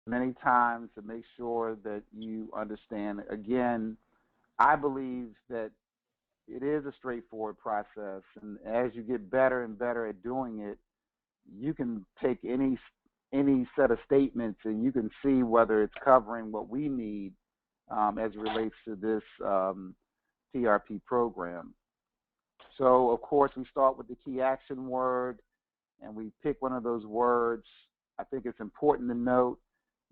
many times to make sure that you understand. Again, I believe that it is a straightforward process, and as you get better and better at doing it, you can take any set of statements and you can see whether it's covering what we need as it relates to this PRP program. So, of course, we start with the key action word and we pick one of those words. I think it's important to note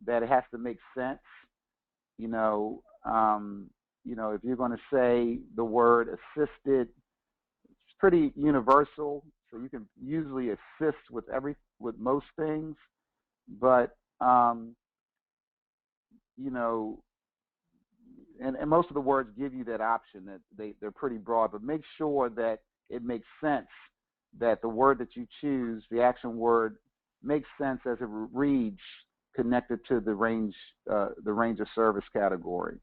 that it has to make sense. You know, if you're going to say the word assisted, it's pretty universal. So you can usually assist with most things, but you know, and most of the words give you that option that they're pretty broad, but make sure that it makes sense, that the word that you choose, the action word, makes sense as it reads, connected to the range of service category.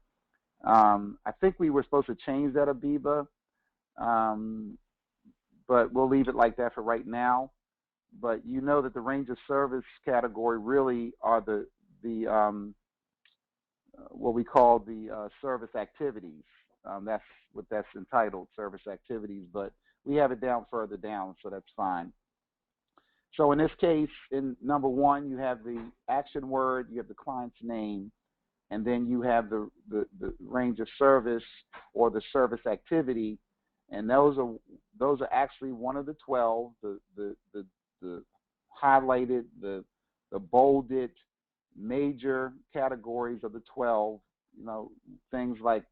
I think we were supposed to change that, Abiba, um, but we'll leave it like that for right now. But you know that the range of service category really are the what we call the service activities. That's what that's entitled, service activities. But we have it down further down, so that's fine. So in this case, in number one, you have the action word, you have the client's name, and then you have the range of service or the service activity, and those are actually one of the 12, the highlighted, the bolded major categories of the 12. You know, things like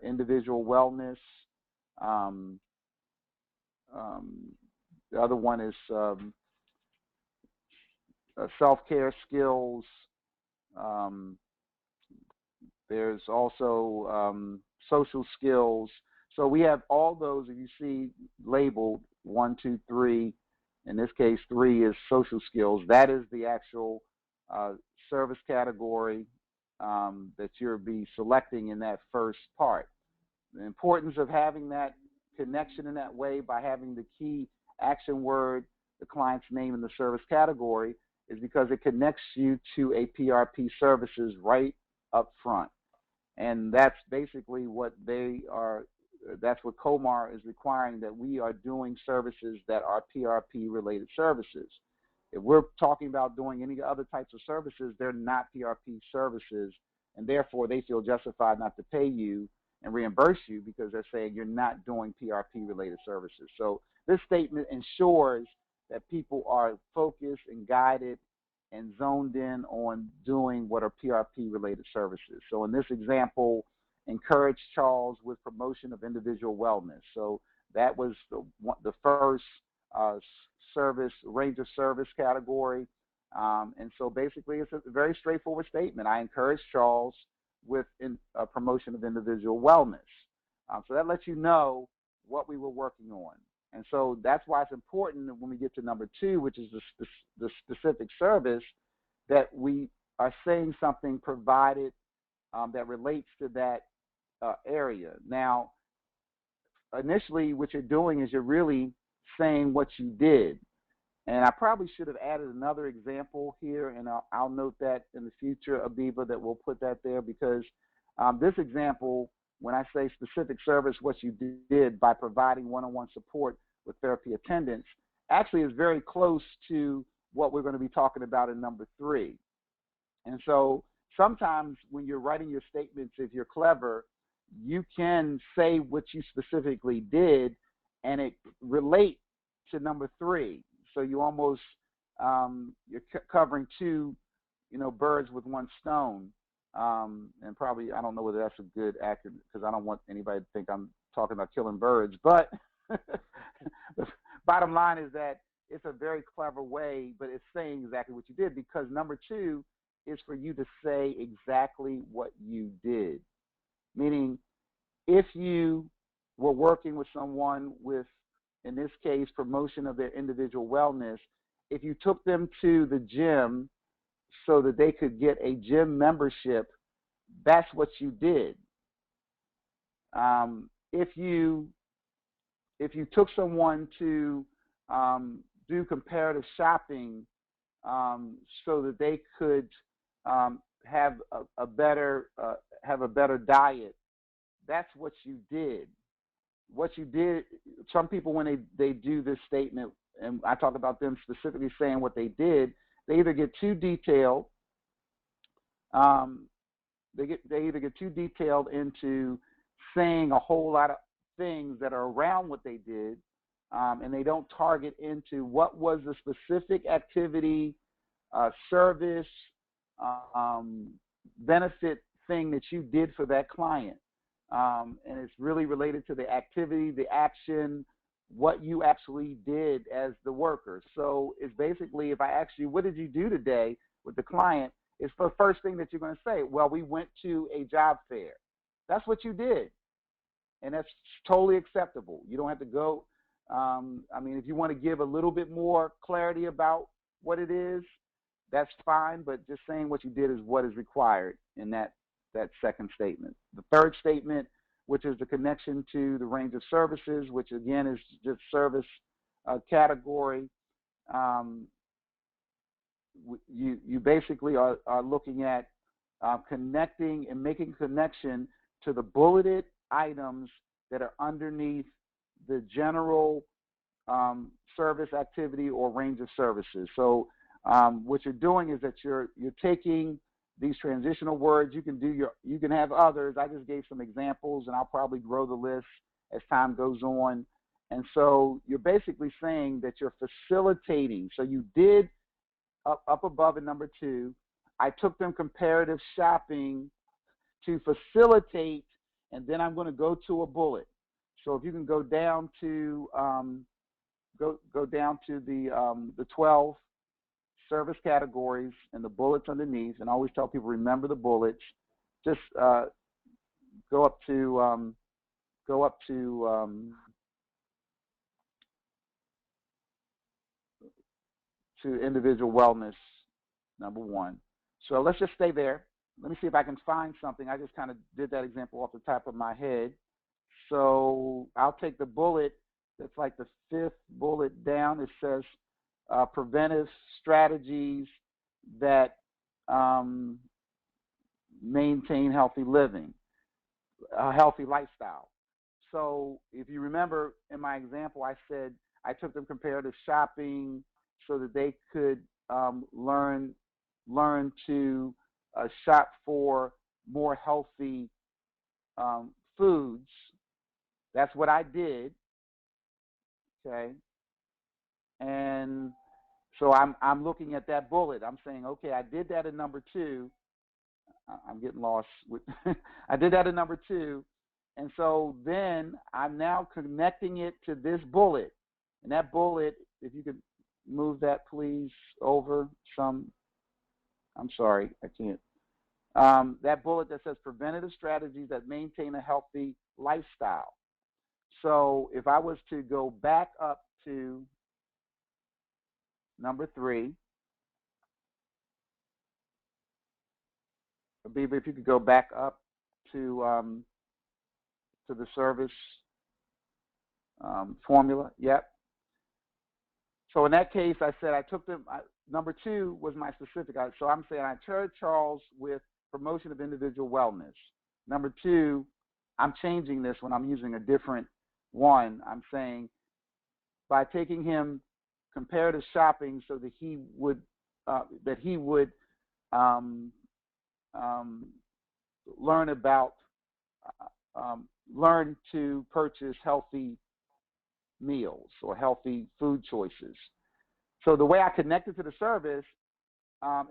individual wellness. Um, the other one is self-care skills. Um, there's also social skills. So we have all those, if you see labeled one, two, three. In this case, three is social skills. That is the actual uh, service category that you'll be selecting in that first part. The importance of having that connection in that way by having the key action word, the client's name, and the service category is because it connects you to a PRP services right up front. And that's basically what they are. That's what Comar is requiring, that we are doing services that are PRP related services. If we're talking about doing any other types of services, they're not PRP services, and therefore they feel justified not to pay you and reimburse you because they're saying you're not doing PRP related services. So this statement ensures that people are focused and guided and zoned in on doing what are PRP related services. So in this example, encourage Charles with promotion of individual wellness. So that was the first uh, service range of service category. And so basically, it's a very straightforward statement. I encourage Charles with promotion of individual wellness. So that lets you know what we were working on. And so that's why it's important that when we get to number two, which is the specific service, that we are saying something provided that relates to that area. Now, initially, what you're doing is you're really saying what you did. And I probably should have added another example here, and I'll note that in the future, Abiba, that we'll put that there because this example, when I say specific service, what you did by providing one-on-one support with therapy attendants, actually is very close to what we're going to be talking about in number three. And so sometimes when you're writing your statements, if you're clever, you can say what you specifically did, and it relate to number three. So you almost you're covering two, birds with one stone. And probably I don't know whether that's a good accurate because I don't want anybody to think I'm talking about killing birds. But the bottom line is that it's a very clever way, but it's saying exactly what you did because number two is for you to say exactly what you did. Meaning, if you were working with someone with, in this case, promotion of their individual wellness, if you took them to the gym so that they could get a gym membership, that's what you did. If you took someone to do comparative shopping so that they could have a better diet. That's what you did. What you did. Some people, when they do this statement, and I talk about them specifically saying what they did, they either get too detailed. Um, they either get too detailed into saying a whole lot of things that are around what they did, and they don't target into what was the specific activity, service, um, benefit thing that you did for that client. And it's really related to the activity, the action, what you actually did as the worker. So it's basically, if I ask you, what did you do today with the client? It's the first thing that you're going to say. Well, we went to a job fair. That's what you did. And that's totally acceptable. You don't have to go. I mean, if you want to give a little bit more clarity about what it is, that's fine. But just saying what you did is what is required in that second statement. The third statement, which is the connection to the range of services, which again is just service category. You basically are looking at connecting and making connection to the bulleted items that are underneath the general service activity or range of services. So what you're doing is that you're taking these transitional words. You can have others. I just gave some examples, and I'll probably grow the list as time goes on. And so you're basically saying that you're facilitating. So you did up above in number 2. I took them comparative shopping to facilitate, and then I'm going to go to a bullet. So if you can go down to go down to the 12 service categories and the bullets underneath, and I always tell people remember the bullets. Just go up to individual wellness, number 1. So let's just stay there. Let me see if I can find something. I just kind of did that example off the top of my head. So I'll take the bullet that's like the 5th bullet down. It says preventive strategies that maintain healthy living, a healthy lifestyle. So if you remember in my example, I said I took them comparative shopping so that they could learn to shop for more healthy foods. That's what I did. Okay, and so I'm looking at that bullet. I'm saying, okay, I did that in number 2. I'm getting lost with. I did that in number 2, and so then I'm now connecting it to this bullet, and that bullet, if you could move that please over some. I'm sorry, I can't. That bullet that says preventative strategies that maintain a healthy lifestyle. So if I was to go back up to number 3, Abiba, if you could go back up to the service formula. Yep. So in that case, I said I took them. Number 2 was my specific. So I'm saying I charged Charles with promotion of individual wellness. Number 2, I'm changing this when I'm using a different one. I'm saying by taking him comparative shopping so that he would learn about learn to purchase healthy meals or healthy food choices. So the way I connected to the service,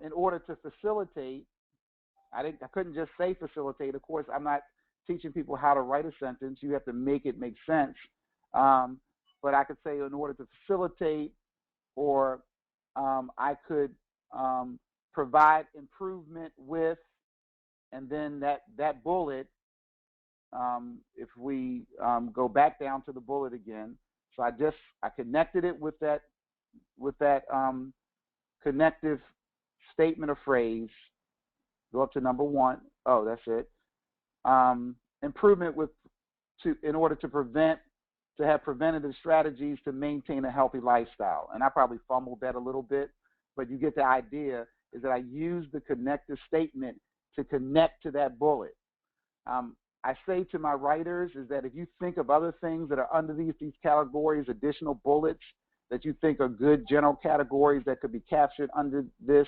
in order to facilitate, I couldn't just say facilitate. Of course, I'm not teaching people how to write a sentence. You have to make it make sense. But I could say in order to facilitate, or I could provide improvement with, and then that bullet, if we go back down to the bullet again. So I connected it with that connective statement or phrase. Go up to number 1. Oh, that's it. Improvement in order to have preventative strategies to maintain a healthy lifestyle. And I probably fumbled that a little bit, but you get the idea. is that I use the connector statement to connect to that bullet. I say to my writers is that if you think of other things that are under these categories, additional bullets that you think are good general categories that could be captured under this,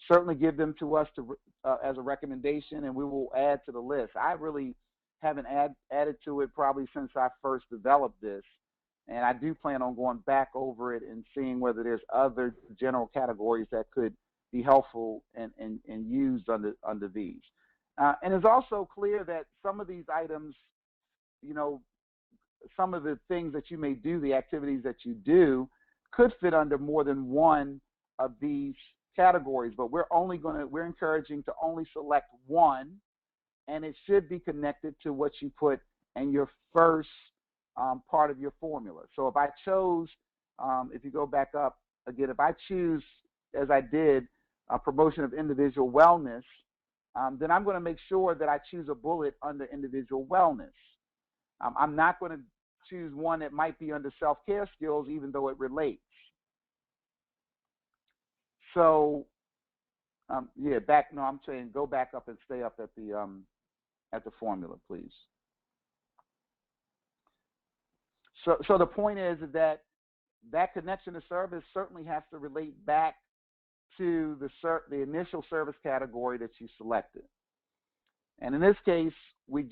certainly give them to us as a recommendation, and we will add to the list. I really haven't added to it probably since I first developed this, and I do plan on going back over it and seeing whether there's other general categories that could be helpful and used under these. And it's also clear that some of these items, you know, some of the things that you may do, the activities that you do, could fit under more than one of these categories, but we're encouraging to only select one, and it should be connected to what you put in your first part of your formula. So if I chose, if you go back up again, if I choose, as I did, promotion of individual wellness, then I'm going to make sure that I choose a bullet under individual wellness. I'm not going to choose one that might be under self-care skills, even though it relates. So, yeah, I'm saying go back up and stay up at the formula, please. So the point is that connection to service certainly has to relate back to the initial service category that you selected. And in this case, we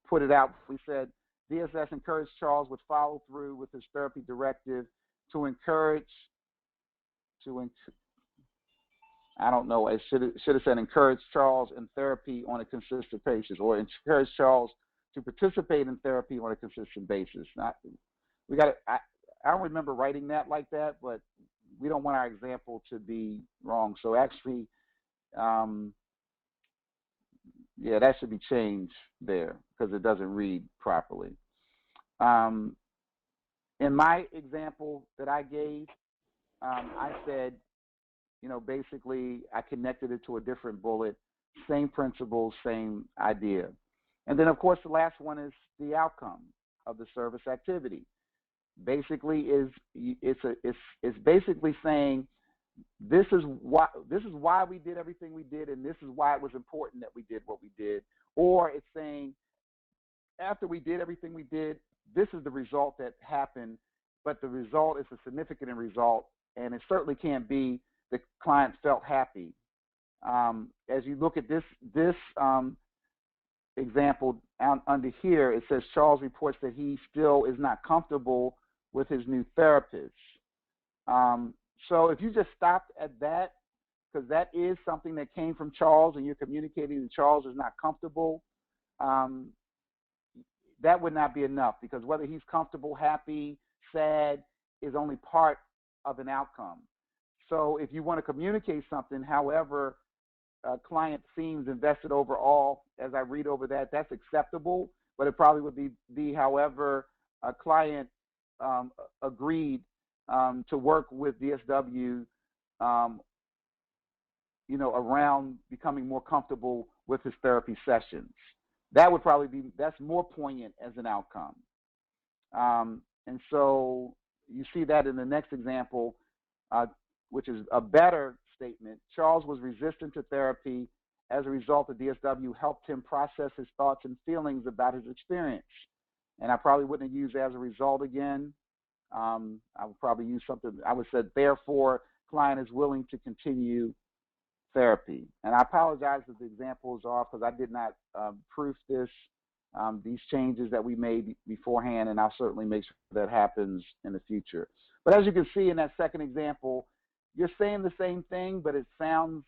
put it out. We said DSS encouraged Charles would follow through with his therapy directive to encourage. I don't know. It should have said encourage Charles in therapy on a consistent basis, or encourage Charles to participate in therapy on a consistent basis. I don't remember writing that like that, but we don't want our example to be wrong. So actually, yeah, that should be changed there because it doesn't read properly. In my example that I gave, I said, you know, basically I connected it to a different bullet, same principle, same idea. And then, of course, the last one is the outcome of the service activity. Basically, it's basically saying this is why we did everything we did, and this is why it was important that we did what we did. Or it's saying after we did everything we did, this is the result that happened, but the result is a significant result, and it certainly can't be the client felt happy. As you look at this example under here, it says Charles reports that he still is not comfortable with his new therapist. So if you just stopped at that, because that is something that came from Charles and you're communicating that Charles is not comfortable, that would not be enough, because whether he's comfortable, happy, sad is only part of an outcome. So if you want to communicate something, however, a client seems invested overall, as I read over that, that's acceptable, but it probably would be however a client agreed to work with DSW, you know, around becoming more comfortable with his therapy sessions. That would probably that's more poignant as an outcome. And so you see that in the next example, which is a better statement. Charles was resistant to therapy. As a result, the DSW helped him process his thoughts and feelings about his experience. And I probably wouldn't have used as a result again. I would probably use something. I would say, therefore, client is willing to continue therapy. And I apologize if the example is off because I did not proof these changes that we made beforehand, and I'll certainly make sure that happens in the future. But as you can see in that second example, you're saying the same thing, but it sounds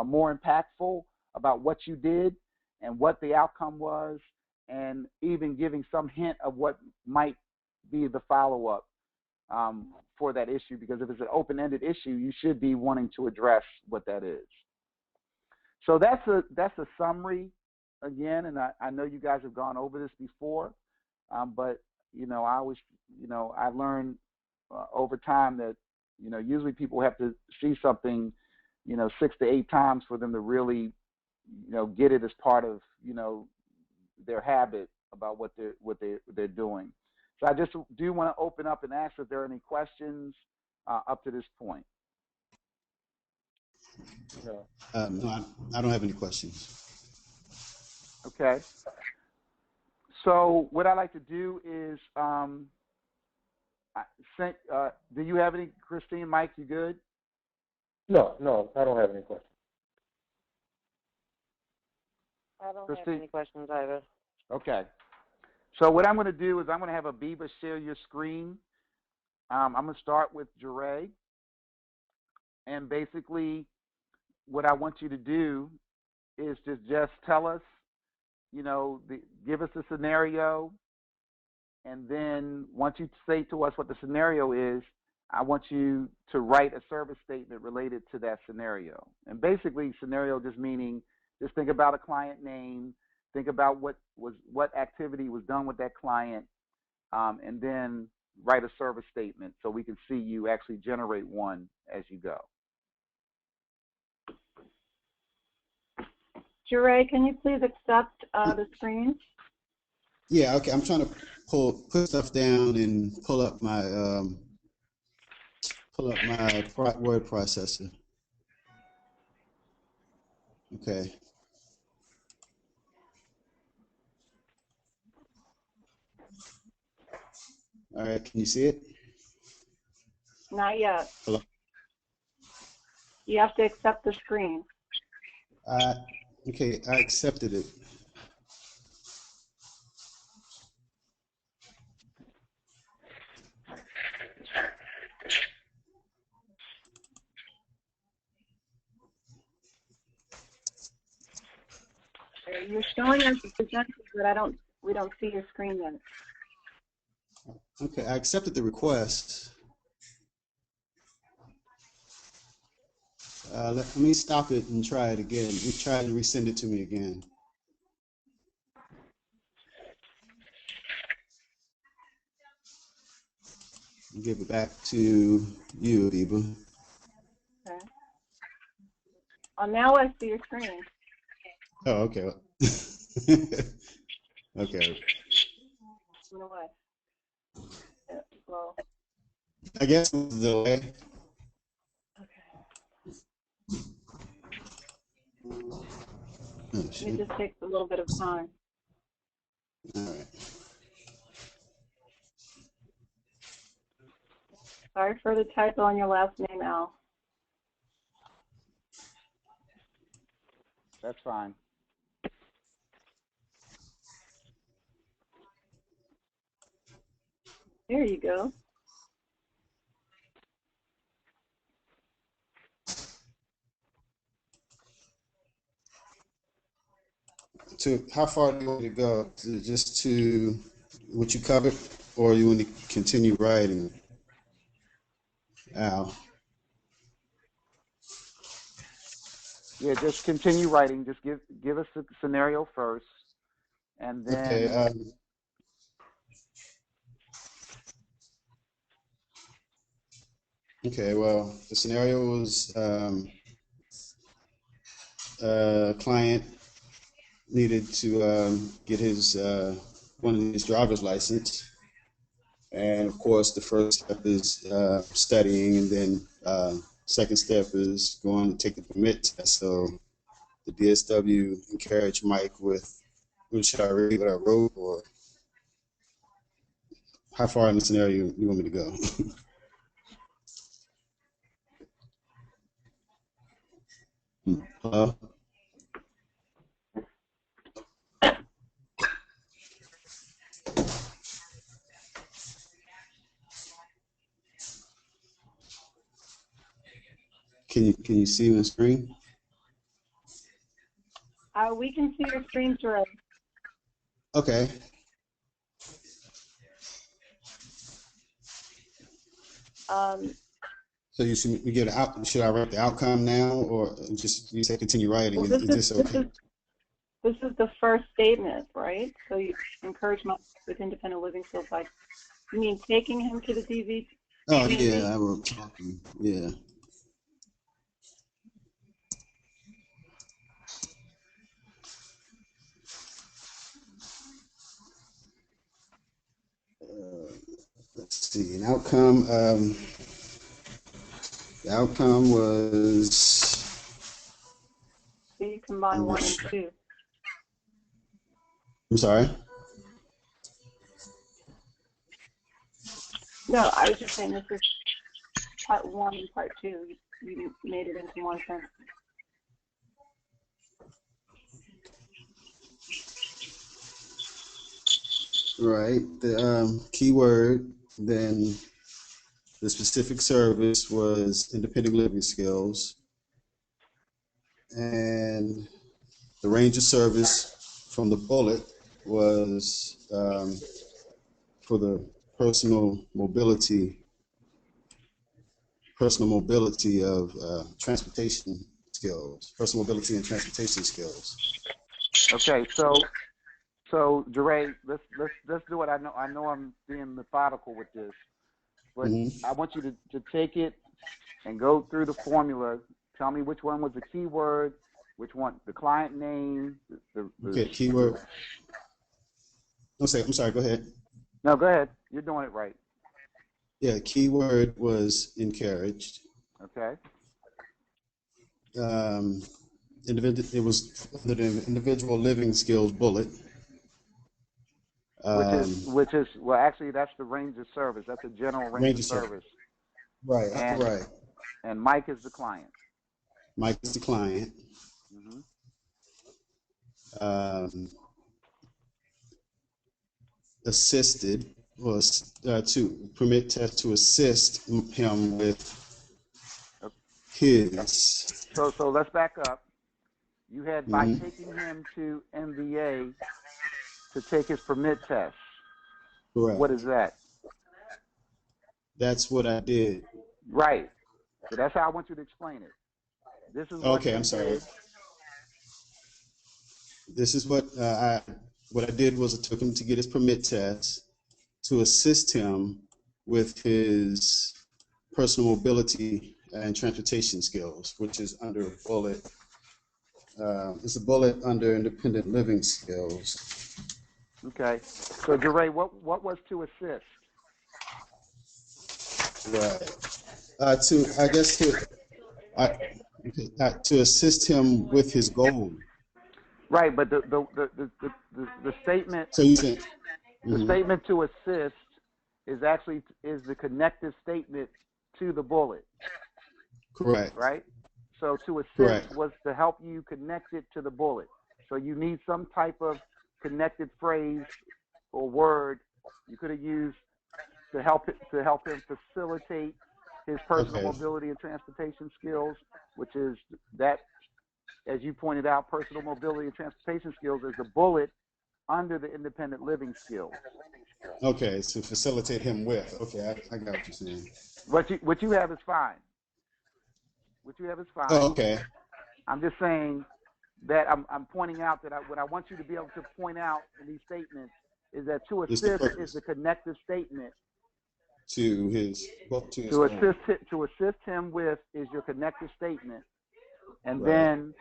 more impactful about what you did and what the outcome was, and even giving some hint of what might be the follow-up for that issue, because if it's an open-ended issue, you should be wanting to address what that is. So that's a summary again, and I know you guys have gone over this before, but you know, I always, you know, I learned over time that, you know, usually people have to see something, you know, 6 to 8 times for them to really, you know, get it as part of, you know, their habit about what they're doing. So I just do want to open up and ask if there are any questions up to this point? No. No, I don't have any questions. Okay. So what I like to do is, do you have any, Christine, Mike, you good? No, I don't have any questions. I don't Christine? have any questions either. Okay. So what I'm going to do is I'm going to have Abiba share your screen. I'm going to start with Jure. And basically, what I want you to do is to just tell us, give us a scenario. And then once you say to us what the scenario is, I want you to write a service statement related to that scenario. And basically, scenario just meaning, just think about a client name, think about what activity was done with that client, and then write a service statement so we can see you actually generate one as you go. Jure, can you please accept the screen? Yeah, okay. I'm trying to put stuff down and pull up my word processor. Okay. All right. Can you see it? Not yet. Hello? You have to accept the screen. Okay, I accepted it. You're showing us the presenter, but we don't see your screen yet. Okay, I accepted the request. Let me stop it and try it again. You try to resend it to me again. Give it back to you, Abiba. Okay. Now I see your screen. Oh, okay. Okay. You know what? Well. I guess the delay. Okay. Oh, It just takes a little bit of time. All right. Sorry for the typo on your last name, Al. That's fine. There you go. How far do you want to go? Just to what you covered, or you want to continue writing, Al? Yeah, just continue writing. Just give us the scenario first, and then. Okay. Okay. Well, the scenario was a client needed to get his one of his driver's license, and of course, the first step is studying, and then second step is going to take the permit test. So the DSW encouraged Mike with, should I read what I wrote, or how far in the scenario you want me to go? Hello? Can you see my screen? We can see your screen, Jure. Okay. So you get out. Should I write the outcome now, or just you say continue writing? Well, Is this okay? This is the first statement, right? So you encourage Mike with independent living skills by, you mean taking him to the DV? Oh yeah, I wrote talking. Yeah. Let's see, an outcome. The outcome was, So you combine 1 and 2. I'm sorry? No, I was just saying this is part 1 and part 2. You made it into one sentence. Right. The keyword, then the specific service was independent living skills. And the range of service from the bullet was for the personal mobility of transportation skills, personal mobility and transportation skills. Okay, so Jeray, let's do it. I know I'm being methodical with this, but I want you to take it and go through the formula. Tell me which one was the keyword, which one the client name. Okay, keyword. I'm sorry. Go ahead. No, go ahead. You're doing it right. Yeah, keyword was encouraged. Okay. It was under the individual living skills bullet. Which is well, actually, that's the range of service. That's a general range of service. Right. And, right. And Mike is the client. Mike is the client. Assisted was to permit test to assist him with his. So let's back up. You had by taking him to MVA to take his permit test. Correct. What is that? That's what I did. Right. So that's how I want you to explain it. This is what okay. I'm sorry. This is what I did was I took him to get his permit test to assist him with his personal mobility and transportation skills, which is under a bullet. It's a bullet under independent living skills. Okay. So Jeray, what was to assist? Right. To assist him with his goal. Right, but the statement. So you said the statement to assist is the connective statement to the bullet. Correct. Right. So to assist Correct. was to help you connect it to the bullet. So you need some type of connected phrase or word you could have used to help him facilitate his personal mobility and transportation skills, which is that, as you pointed out, personal mobility and transportation skills is the bullet under the independent living skills. Okay, so facilitate him with. Okay, I got what you're saying. What you have is fine. What you have is fine. Oh, okay. I'm just saying that I'm pointing out that what I want you to be able to point out in these statements is that to assist is the connective statement. To assist him with is your connective statement, and then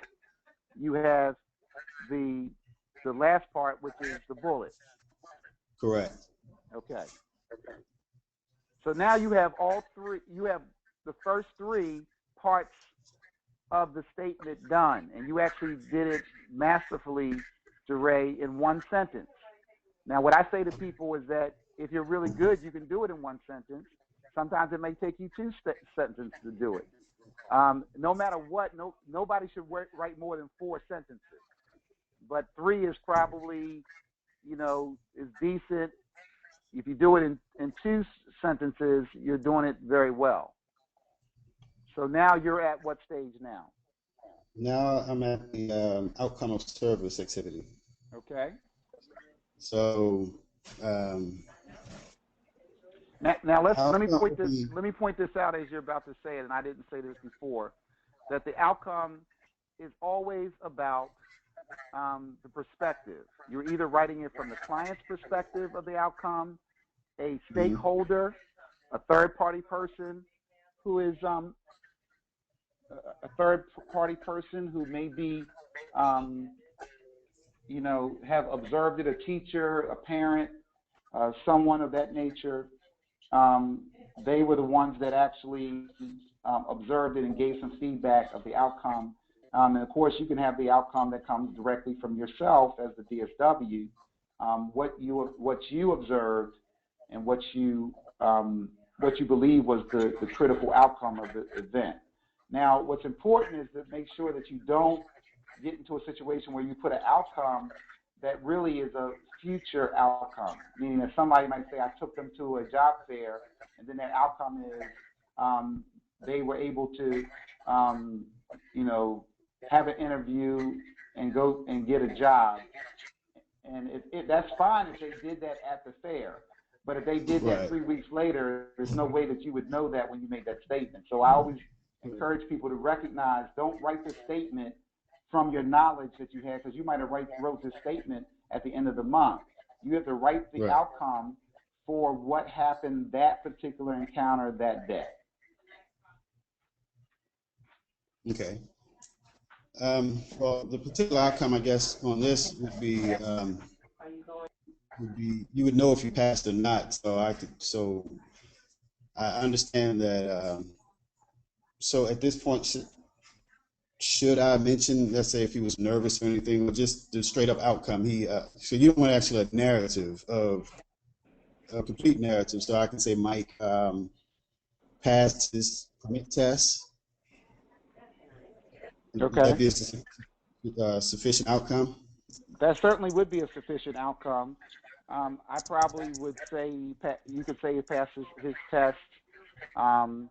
you have the last part, which is the bullet. Correct. Okay. So now you have all three. You have the first three parts of the statement done, and you actually did it masterfully, Jeray, in one sentence. Now, what I say to people is that if you're really good, you can do it in one sentence. Sometimes it may take you two sentences to do it. No matter what, nobody should write more than 4 sentences. But 3 is probably, is decent. If you do it in 2 sentences, you're doing it very well. So now you're at what stage now? Now I'm at the outcome of service activity. Okay. So now let me point this out as you're about to say it, and I didn't say this before, that the outcome is always about the perspective. You're either writing it from the client's perspective of the outcome, a stakeholder, a third-party person who is a third-party person who may be, have observed it, a teacher, a parent, someone of that nature. they were the ones that actually observed it and gave some feedback of the outcome. And of course, you can have the outcome that comes directly from yourself as the DSW, what you observed and what you believe was the critical outcome of the event. Now, what's important is to make sure that you don't get into a situation where you put an outcome that really is a future outcome, meaning that somebody might say, I took them to a job fair, and then their outcome is they were able to, have an interview and go and get a job. And that's fine if they did that at the fair. But if they did that 3 weeks later, there's no way that you would know that when you made that statement. So I always encourage people to recognize, don't write the statement from your knowledge that you had, because you might have wrote this statement at the end of the month. You have to write the outcome for what happened that particular encounter that day. Okay. Well, the particular outcome, I guess, on this would be you would know if you passed or not. So I understand that. So at this point, should I mention, let's say, if he was nervous or anything, or just the straight up outcome? So you don't want actually a narrative of a complete narrative. So I can say Mike passed his permit test. Okay. Would that be a sufficient outcome? That certainly would be a sufficient outcome. I probably would say you could say he passes his test, and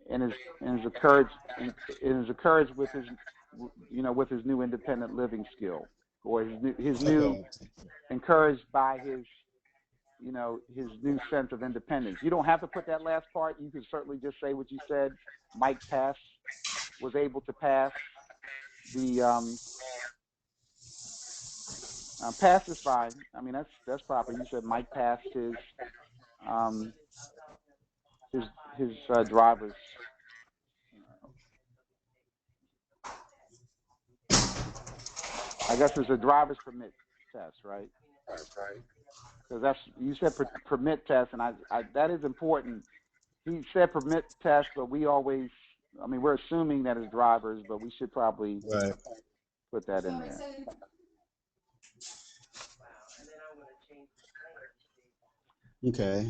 is encouraged with his with his new independent living skill, or his new encouraged by his his new sense of independence. You don't have to put that last part. You can certainly just say what you said. Mike was able to pass the pass is fine. I mean, that's proper. You said Mike passed his driver's. I guess it's a driver's permit test, right? Because you said permit test, and I that is important. He said permit test, but we're assuming that it's drivers, but we should probably put that in there. Okay.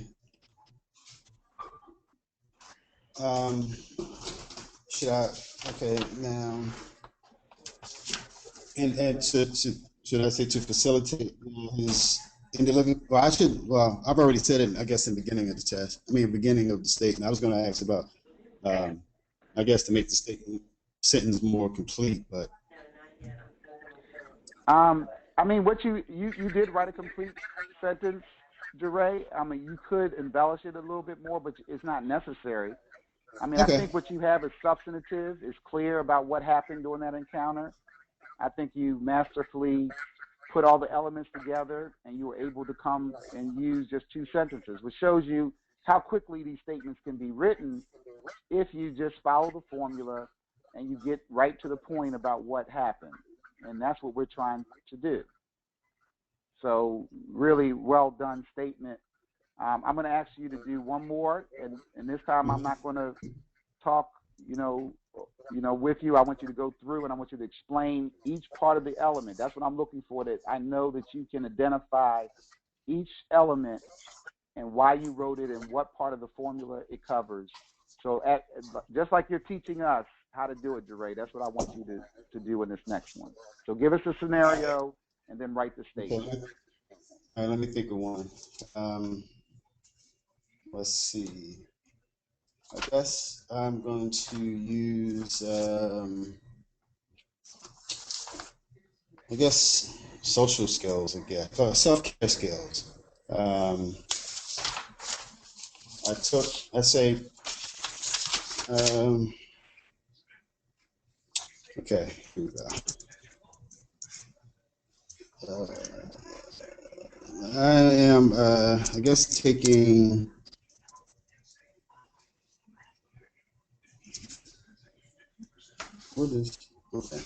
Should I? Okay, now, and should I say to facilitate his living? Well, I've already said it, I guess, in the beginning of the test. Beginning of the statement. I was going to ask about, I guess, to make the sentence more complete, but. What you did write a complete sentence, Jeray. You could embellish it a little bit more, but it's not necessary. I think what you have is substantive, is clear about what happened during that encounter. I think you masterfully put all the elements together, and you were able to come and use just 2 sentences, which shows you how quickly these statements can be written if you just follow the formula and you get right to the point about what happened. And that's what we're trying to do. So really well done statement. I'm going to ask you to do one more, and this time I'm not going to talk, with you. I want you to go through and I want you to explain each part of the element. That's what I'm looking for, that I know that you can identify each element and why you wrote it and what part of the formula it covers. So just like you're teaching us how to do it, Jeray, that's what I want you to do in this next one. So give us a scenario and then write the statement. Okay. All right, let me think of one. Let's see. I guess I'm going to use, social skills again, self-care skills. Okay, here we go. I am, taking, okay.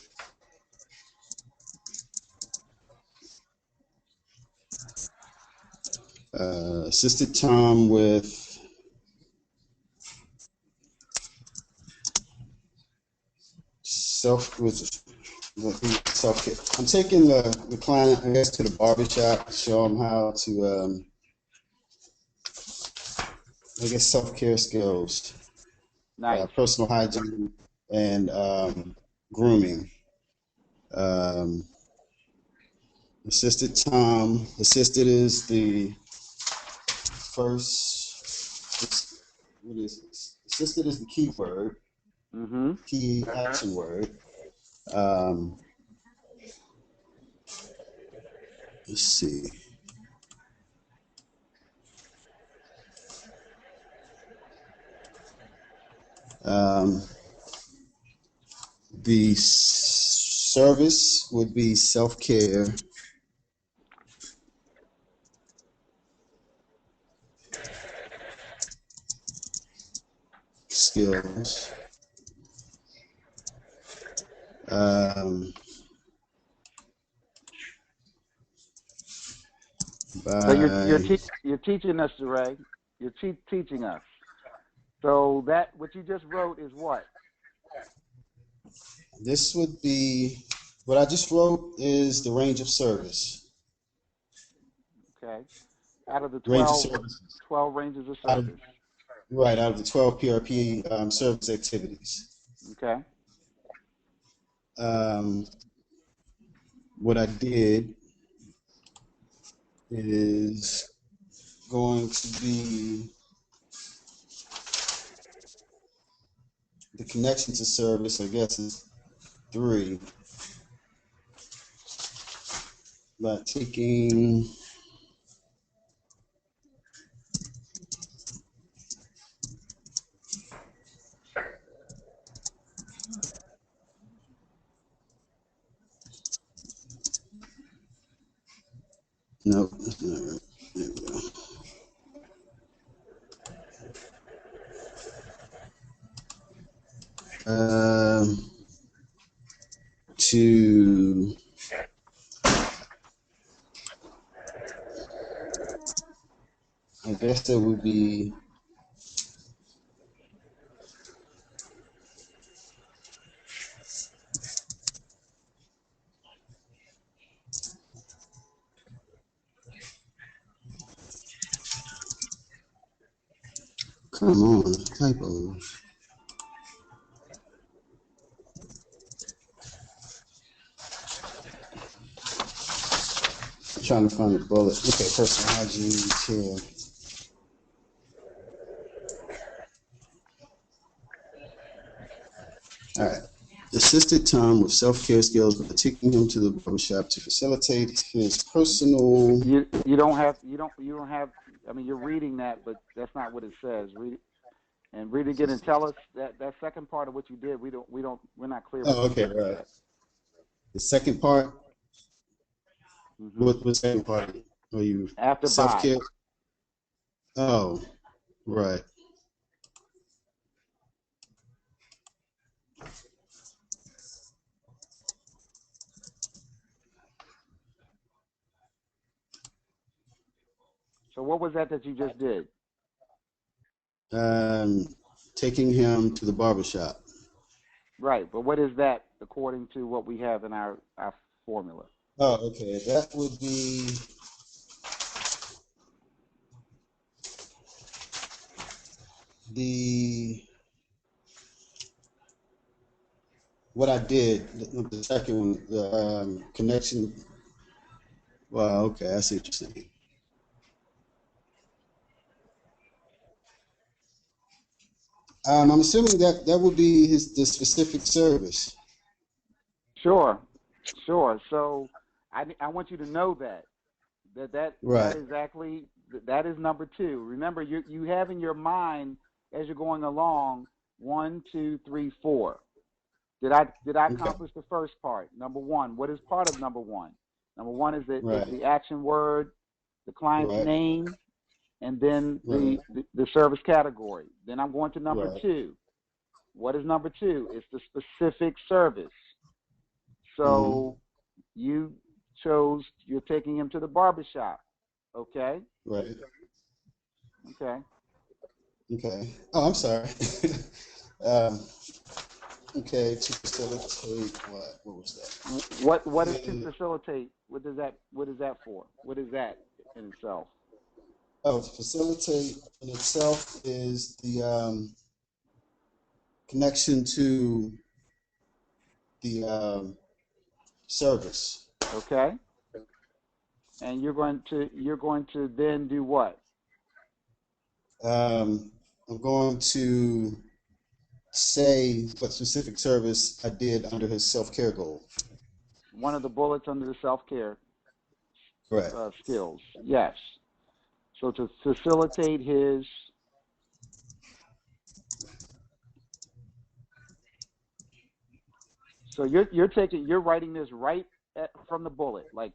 Assisted time with self care. I'm taking the client, I guess, to the barbershop to show him how to, I guess, self-care skills, Nice. personal hygiene, and grooming. Assisted time. Assisted is the first. What is it? Assisted is the key word, Mm-hmm. key action word. Um, let's see. The service would be self-care. Skills. So you're By teaching us, Ray. You're teaching us. So that what you just wrote is what? this would be what I just wrote is the range of service. Okay. Out of the Range of 12, services. 12 ranges of Out of, service. right, out of the 12 PRP service activities. Okay. What I did is going to be the connection to service, I guess, is 3. By taking no, that's not right. There we go. To I guess that would be come on, typos. I'm trying to find the bullet. Okay, personal hygiene care. All right. Assisted time with self-care skills by taking him to the barbershop to facilitate his personal. You don't have I mean you're reading that, but that's not what it says. Read it and read it again and tell us that second part of what you did. We're not clear what Oh, okay, you right. The second part. Mm-hmm. What second part? Are you After self-care? by. Oh, right. So what was that you just did? Taking him to the barbershop. Right, but what is that according to what we have in our formula? Oh, okay. That would be what I did. The second one, the connection. Well, okay, I see what you're saying. I'm assuming that would be the specific service. Sure. So I want you to know that Right. exactly that is number 2. Remember, you have in your mind as you're going along 1, 2, 3, 4. Did I accomplish the first part? Number 1. What is part of number 1? Number 1 is the action word, the client's name, and then the service category. Then I'm going to number 2. What is number 2? It's the specific service. So you chose, you're taking him to the barbershop. Okay. Right. Okay. Okay. Oh, I'm sorry. um, okay, to facilitate what? What was What is that? to facilitate? What is that for? What is that in itself? Oh, to facilitate in itself is the connection to the service. Okay. And you're going to then do what? I'm going to say what specific service I did under his self-care goal. One of the bullets under the self-care Correct. skills. Yes. So to facilitate his. So you're writing this right from the bullet. Like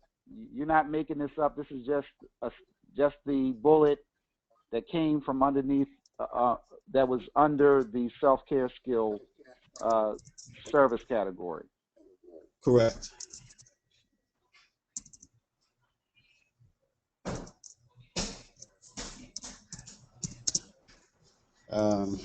you're not making this up. This is just the bullet that came from underneath that was under the self-care skill service category. Correct. Um,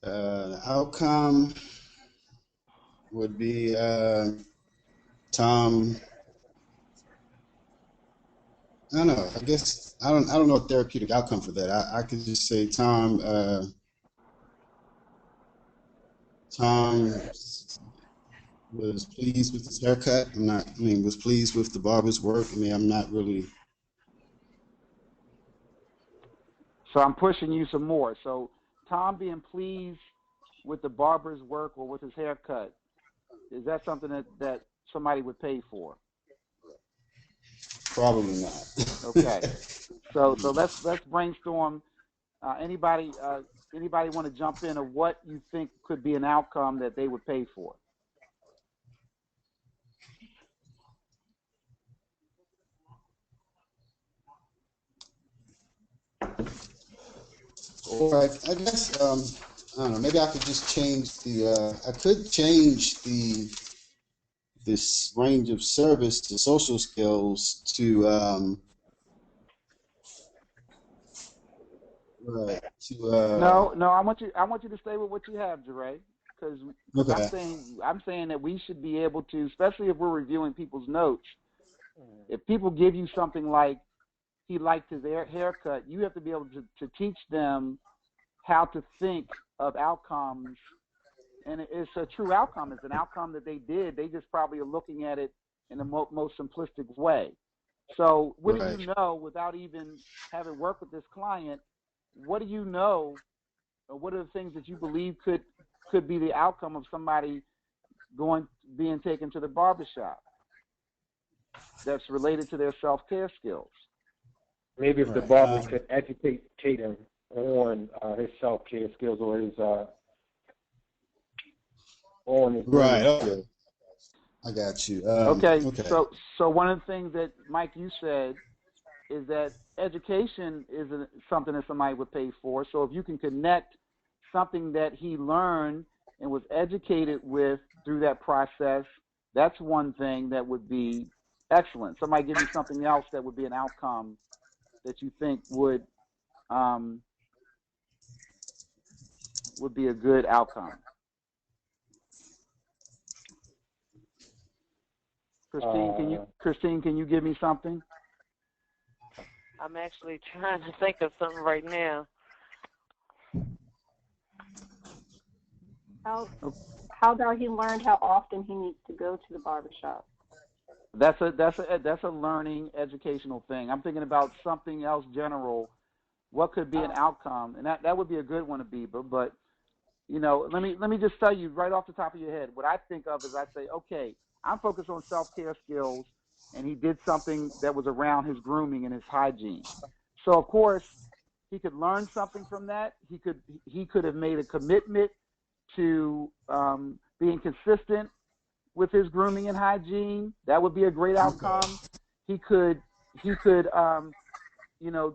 the outcome would be Tom. I don't know. I guess I don't know a therapeutic outcome for that. I could just say Tom. Tom was pleased with his haircut. I'm not. I mean, was pleased with the barber's work. I mean, I'm not really. So I'm pushing you some more. So Tom being pleased with the barber's work or with his haircut, is that something that somebody would pay for? Probably not. Okay. So let's brainstorm. Anybody want to jump in of what you think could be an outcome that they would pay for? Or I guess I don't know. Maybe I could just change the. I could change this range of service to social skills to right to No. I want you to stay with what you have, Jeray, because okay. I'm saying that we should be able to, especially if we're reviewing people's notes. If people give you something like he liked his haircut, you have to be able to teach them how to think of outcomes. And it's a true outcome. It's an outcome that they did. They just probably are looking at it in the most simplistic way. So what do Right. you know without even having worked with this client? What do you know, or what are the things that you believe could be the outcome of somebody being taken to the barbershop that's related to their self-care skills? Maybe if the Right. barber could educate him on his self-care skills or his on his Right. grooming Oh, skills. I got you. Okay, Okay. so one of the things that Mike you said is that education isn't something that somebody would pay for. So if you can connect something that he learned and was educated with through that process, that's one thing that would be excellent. Somebody give me something else that would be an outcome that you think would be a good outcome. Christine, can you give me something? I'm actually trying to think of something right now. How about he learned how often he needs to go to the barbershop? That's a learning educational thing. I'm thinking about something else general. What could be an outcome, and that would be a good one to be. But you know, let me just tell you right off the top of your head what I think of is I say, okay, I'm focused on self-care skills, and he did something that was around his grooming and his hygiene. So of course he could learn something from that. He could have made a commitment to being consistent with his grooming and hygiene. That would be a great outcome. He could, you know,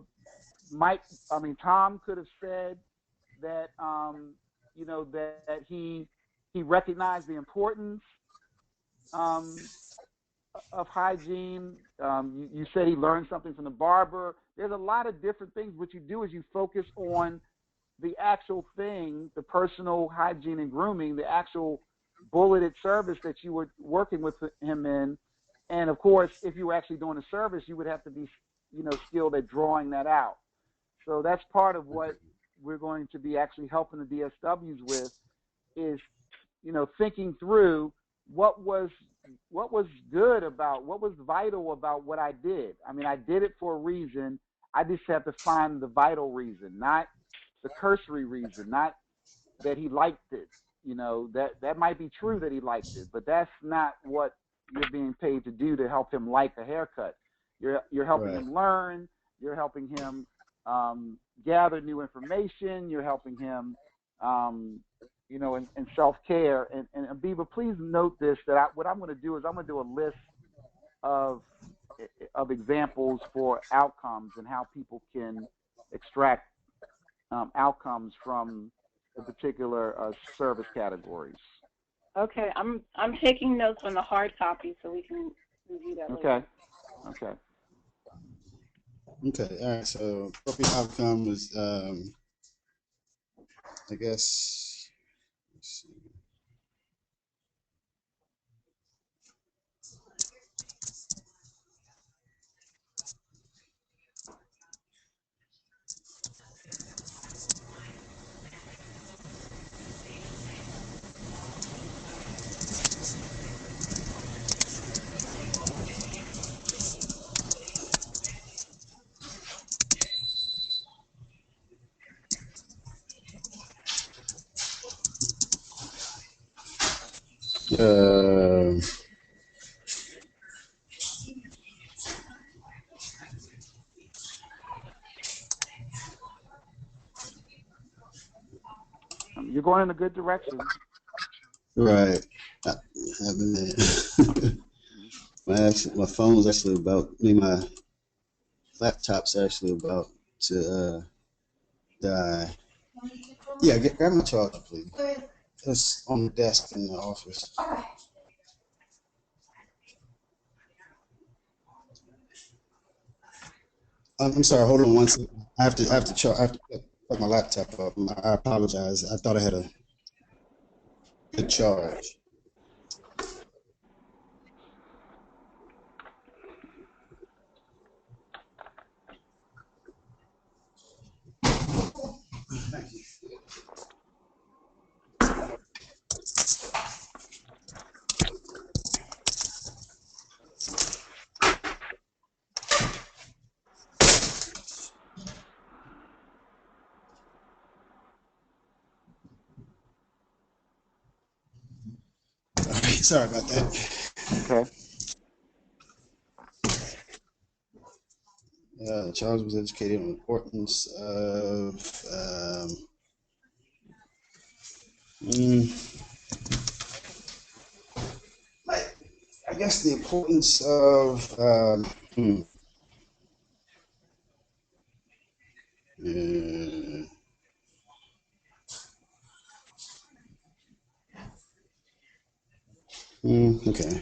Tom could have said that, you know, that he he recognized the importance um, of hygiene. You said he learned something from the barber. There's a lot of different things. What you do is you focus on the actual thing, the personal hygiene and grooming, the actual bulleted service that you were working with him in. And of course, if you were actually doing a service, you would have to be, skilled at drawing that out. So that's part of what we're going to be actually helping the DSWs with is, thinking through what was good about, what was vital about what I did. I mean, I did it for a reason. I just have to find the vital reason, not the cursory reason, not that he liked it. That might be true that he liked it, but that's not what you're being paid to do to help him like a haircut. You're helping him learn. You're helping him gather new information. You're helping him, in self-care. And Abiba, please note this, that what I'm going to do is I'm going to do a list of examples for outcomes and how people can extract outcomes from the particular service categories. Okay, I'm taking notes on the hard copy so we can review that later. Okay. Okay. All right. So appropriate outcome is, I guess. Let's see. You're going in a good direction. Right. My phone's actually my laptop's actually about to die. Yeah, grab my charger, please. It's on the desk in the office. I'm sorry. Hold on one second. I have to plug my laptop up. I apologize. I thought I had a good charge. Thank you. All right, sorry about that. Okay. Charles was educated on the importance of I guess the importance of okay.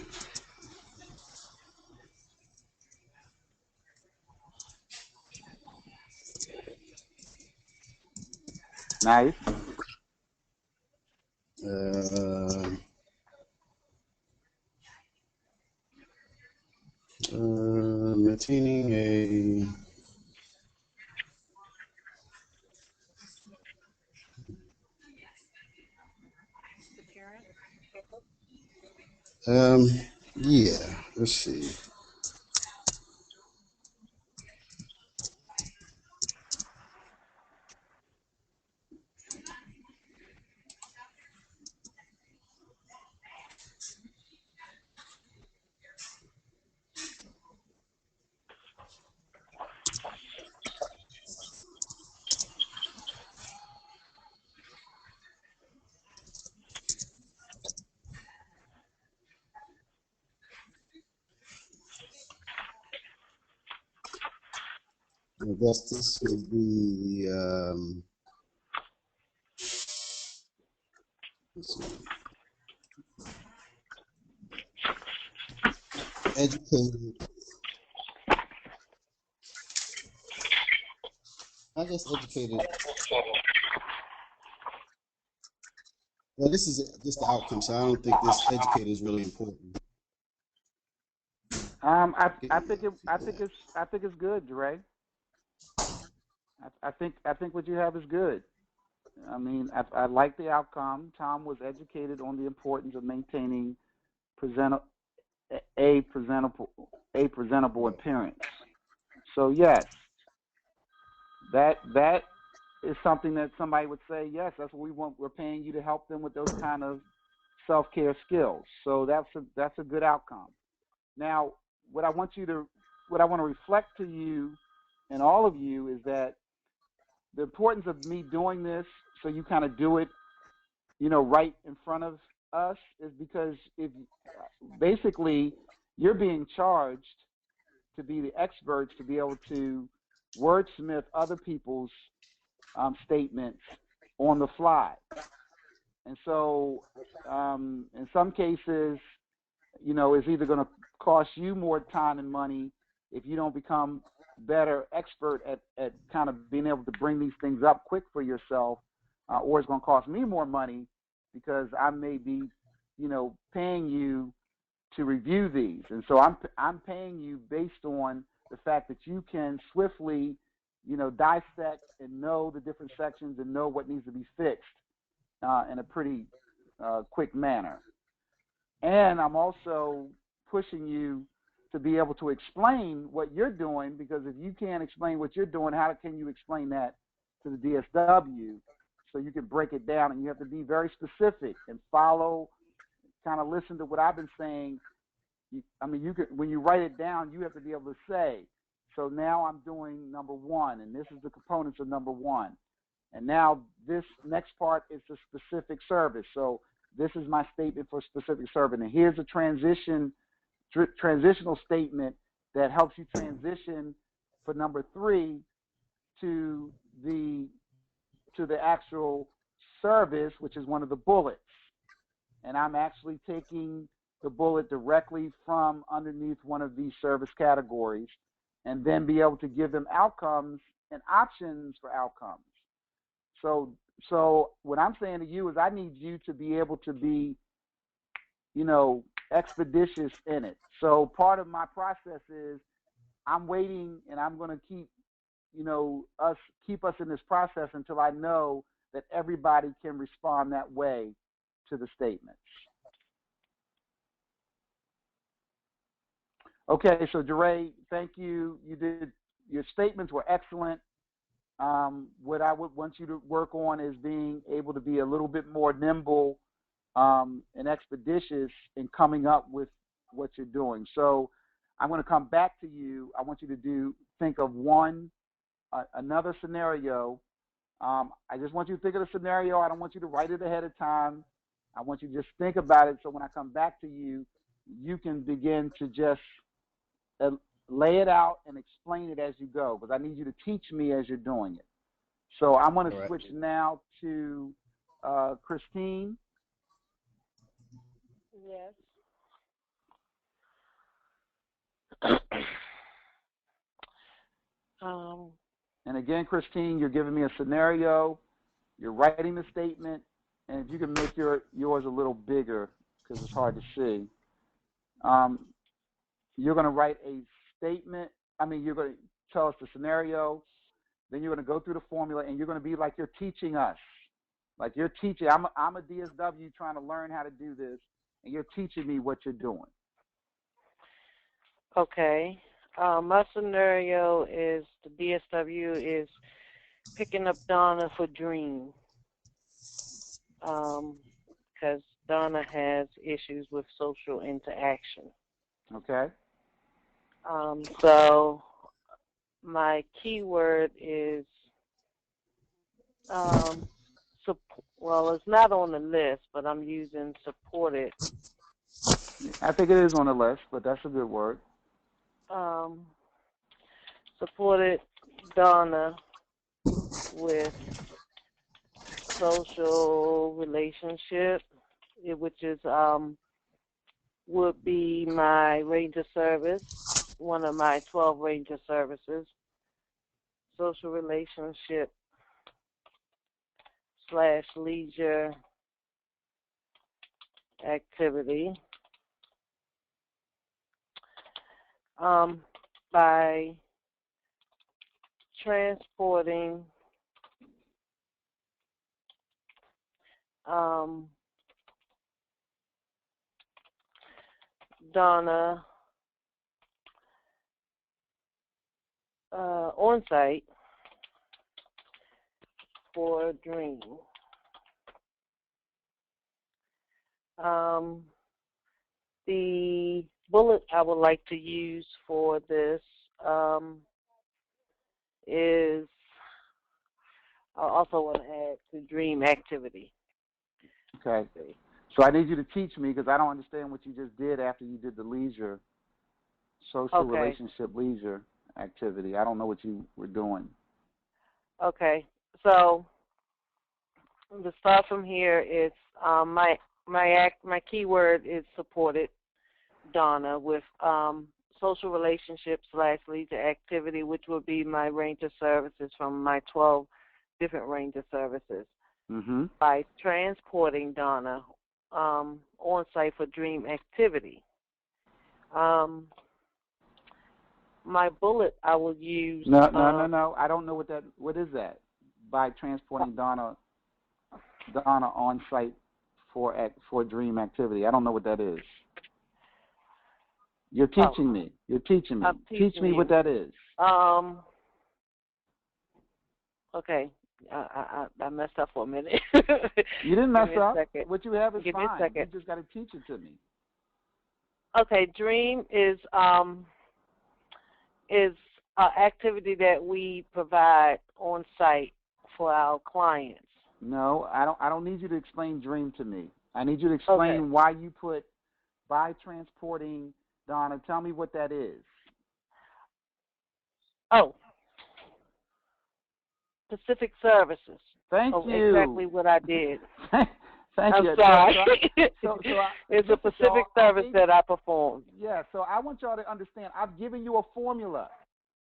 Nice. Maintaining a yeah, let's see. I guess this would be let's see. educated, not just educated. Well, this is just the outcome, so I don't think this educated is really important. I think it's good, Dre. I think what you have is good. I mean, I like the outcome. Tom was educated on the importance of maintaining a presentable appearance. So yes, that is something that somebody would say, yes, that's what we want. We're paying you to help them with those kind of self-care skills. So that's a good outcome. Now, what I want to reflect to you and all of you is that the importance of me doing this, so you kind of do it, right in front of us, is because if basically you're being charged to be the experts to be able to wordsmith other people's statements on the fly. And so in some cases, it's either going to cost you more time and money if you don't become better expert at kind of being able to bring these things up quick for yourself, or it's going to cost me more money because I may be, paying you to review these. And so I'm paying you based on the fact that you can swiftly, dissect and know the different sections and know what needs to be fixed in a pretty quick manner. And I'm also pushing you to be able to explain what you're doing, because if you can't explain what you're doing, how can you explain that to the DSW? So you can break it down, and you have to be very specific and follow, kind of listen to what I've been saying. You can, when you write it down, you have to be able to say, so now I'm doing number one, and this is the components of number one. And now this next part is the specific service. So this is my statement for specific service. And here's a transitional statement that helps you transition for number three to the actual service, which is one of the bullets. And I'm actually taking the bullet directly from underneath one of these service categories, and then be able to give them outcomes and options for outcomes. So what I'm saying to you is I need you to be able to be, expeditious in it. So part of my process is I'm waiting, and I'm going to keep us in this process until I know that everybody can respond that way to the statements. Okay, so Dre, thank you. Your statements were excellent. What I would want you to work on is being able to be a little bit more nimble and expeditious in coming up with what you're doing. So I'm going to come back to you. I want you to think of another scenario. I just want you to think of the scenario. I don't want you to write it ahead of time. I want you to just think about it, so when I come back to you, you can begin to just lay it out and explain it as you go, because I need you to teach me as you're doing it. So I'm going to switch now to Christine. Yes. And again, Christine, you're giving me a scenario. You're writing the statement, and if you can make yours a little bigger, because it's hard to see. You're going to write a statement. You're going to tell us the scenario. Then you're going to go through the formula, and you're going to be like you're teaching us. Like you're teaching. I'm a DSW trying to learn how to do this, and you're teaching me what you're doing. Okay. My scenario is the DSW is picking up Donna for Dream, because Donna has issues with social interaction. Okay. So my keyword is, it's not on the list, but I'm using supported. I think it is on the list, but that's a good word. Supported Donna with social relationship, which is would be my Ranger service, one of my 12 Ranger services, social relationship / leisure activity. By transporting Donna on site for Dream. The bullet I would like to use for this is, I also want to add to Dream activity. Okay. So I need you to teach me because I don't understand what you just did after you did the leisure, social relationship leisure activity. I don't know what you were doing. Okay. So to start from here, it's my keyword is supported Donna with social relationship / leisure activity, which will be my Ranger services from my 12 different Ranger services. Mm-hmm. By transporting Donna on site for Dream activity. My bullet I will use. No. I don't know what is that? By transporting Donna on site for Dream activity. I don't know what that is. You're teaching me. You're teaching me. Teach me what that is. Okay. I messed up for a minute. You didn't mess up. Second. What you have is Give fine. Me a second. You just got to teach it to me. Okay, Dream is an activity that we provide on site for our clients. No, I don't need you to explain Dream to me. I need you to explain why you put by transporting Donna. Tell me what that is. Oh. Pacific Services. Thank you. Exactly what I did. Thank you. I'm sorry. It's a Pacific service that I perform. Yeah, so I want y'all to understand, I've given you a formula.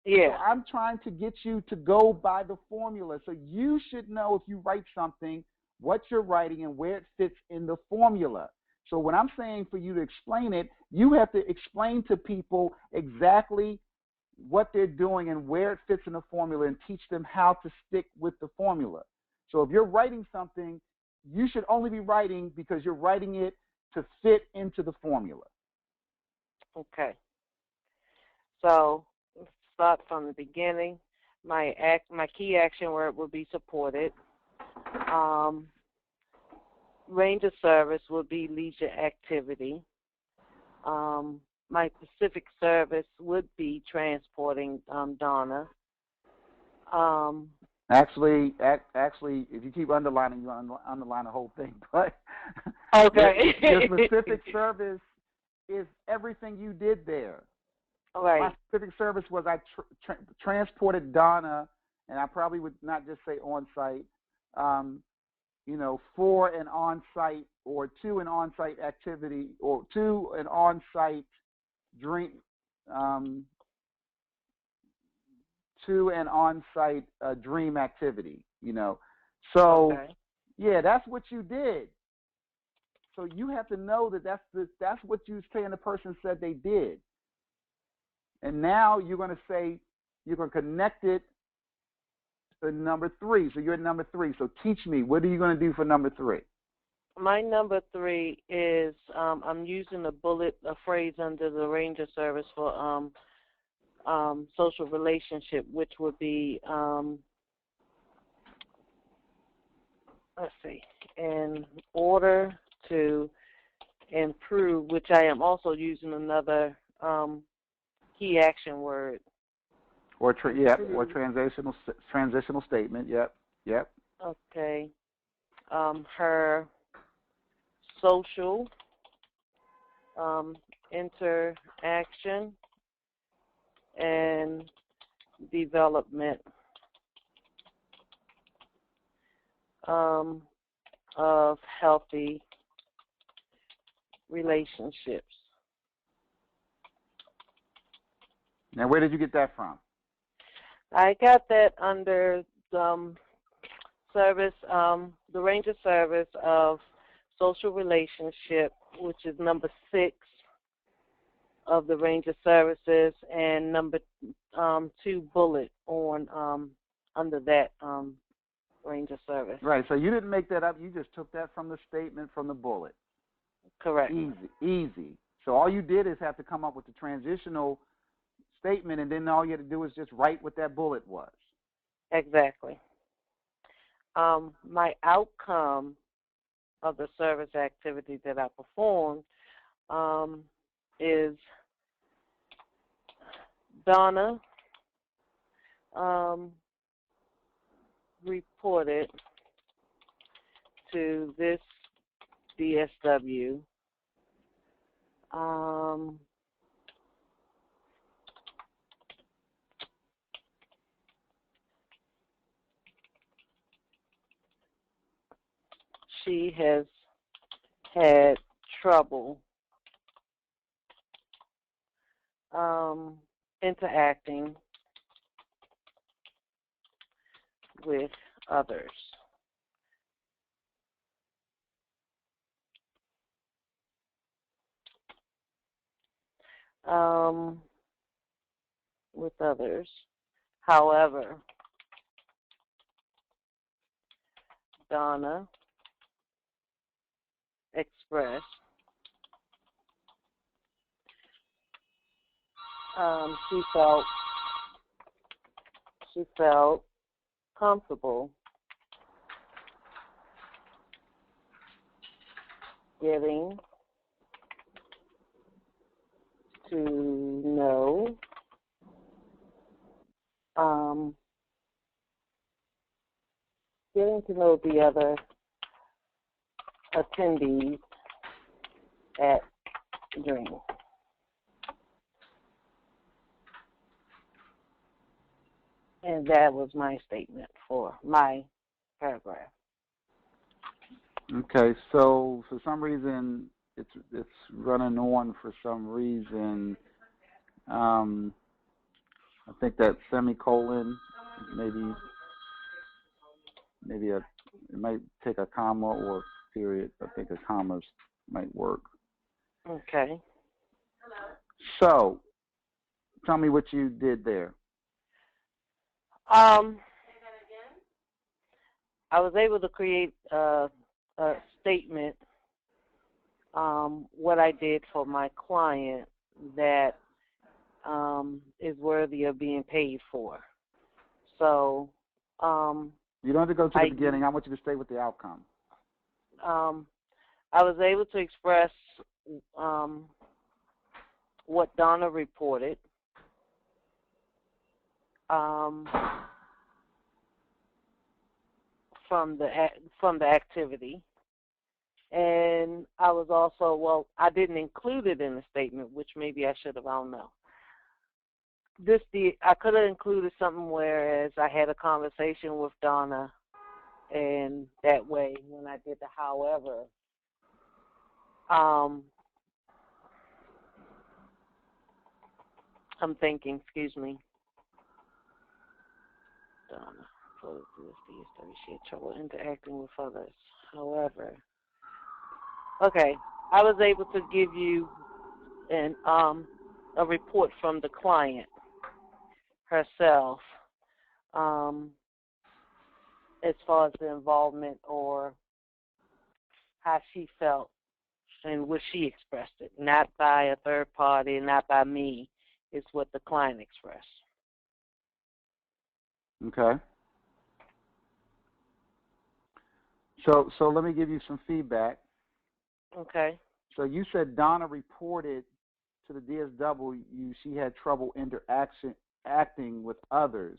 Yeah. So I'm trying to get you to go by the formula. So you should know if you write something, what you're writing and where it fits in the formula. So when I'm saying for you to explain it, you have to explain to people exactly what they're doing and where it fits in the formula and teach them how to stick with the formula. So if you're writing something, you should only be writing because you're writing it to fit into the formula. Okay. So let's start from the beginning. My key action word will be supported. Ranger service will be leisure activity. My Pacific service would be transporting Donna. Actually, if you keep underlining, you underline the whole thing. But okay, your Pacific service is everything you did there. Right. My Pacific service was I transported Donna, and I probably would not just say on site. For an on site or to an on site activity or to an on site Dream, to an on-site Dream activity, So, yeah, that's what you did. So you have to know that that's what you saying the person said they did. And now you're going to say, you're going to connect it to number 3. So you're at number 3. So teach me, what are you going to do for number 3? My number 3 is I'm using a phrase under the Ranger service for social relationship, which would be, let's see, in order to improve, which I am also using another key action word. Or transitional statement. Yep. Okay. Her social interaction and development of healthy relationships. Now, where did you get that from? I got that under service, the Ranger Service of Social Relationship, which is number 6 of the Ranger Services, and number 2 bullet on under that Ranger Service. Right. So you didn't make that up. You just took that from the statement from the bullet. Correct. Easy. So all you did is have to come up with the transitional statement, and then all you had to do is just write what that bullet was. Exactly. My outcome of the service activity that I performed is Donna reported to this DSW she has had trouble interacting with others. However, Donna expressed she felt comfortable getting to know the other attendees at Dream. And that was my statement for my paragraph. Okay, so for some reason it's running on for some reason. I think that semicolon maybe it might take a comma or a period. I think a comma might work. Okay. So tell me what you did there. I was able to create a statement, what I did for my client that is worthy of being paid for. So you don't have to go to the beginning. I want you to stay with the outcome. I was able to express what Donna reported. From the activity, and I was also I didn't include it in the statement, which maybe I should have. I don't know. I could have included something whereas I had a conversation with Donna, and that way when I did the however, I'm thinking. Excuse me, Donna. She had trouble interacting with others. However, okay, I was able to give you a report from the client herself as far as the involvement or how she felt and what she expressed it, not by a third party, not by me. It's what the client expressed. Okay. So let me give you some feedback. Okay. So you said Donna reported to the DSW she had trouble acting with others.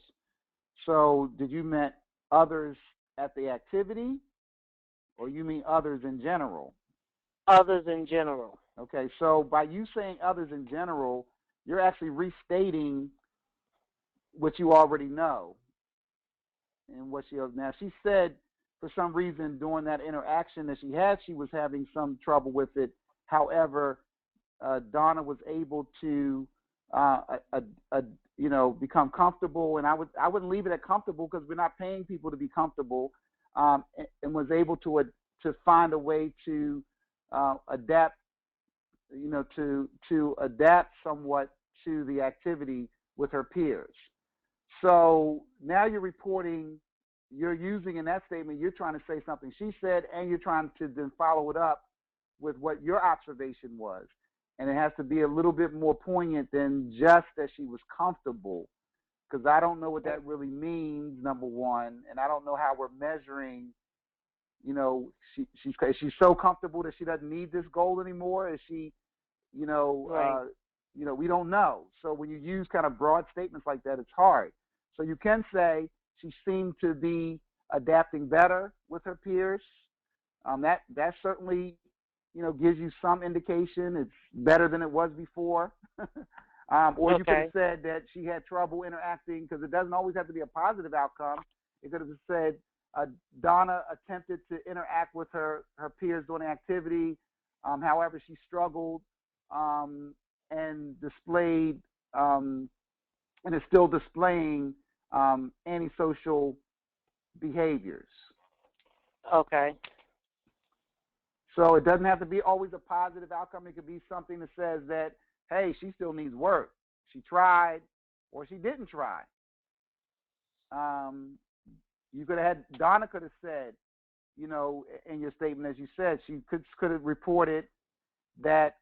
So did you mean others at the activity, or you mean others in general? Others in general. Okay. So by you saying others in general, you're actually restating what you already know and what now she said. For some reason, during that interaction that she was having some trouble with it. However, Donna was able to become comfortable, and I wouldn't leave it at comfortable because we're not paying people to be comfortable, and was able to find a way to adapt, to adapt somewhat to the activity with her peers. So now you're reporting, you're using in that statement, you're trying to say something she said, and you're trying to then follow it up with what your observation was. And it has to be a little bit more poignant than just that she was comfortable, because I don't know what that really means, number one, and I don't know how we're measuring, she's so comfortable that she doesn't need this goal anymore. Is she, Right. we don't know. So when you use kind of broad statements like that, it's hard. So you can say she seemed to be adapting better with her peers. That certainly, gives you some indication it's better than it was before. Or you could have said that she had trouble interacting, because it doesn't always have to be a positive outcome. It could have said Donna attempted to interact with her peers during the activity. However, she struggled and displayed and is still displaying antisocial behaviors. Okay. So it doesn't have to be always a positive outcome. It could be something that says that, hey, she still needs work. She tried, or she didn't try. You could have had, Donna could have said, in your statement, as you said, she could have reported that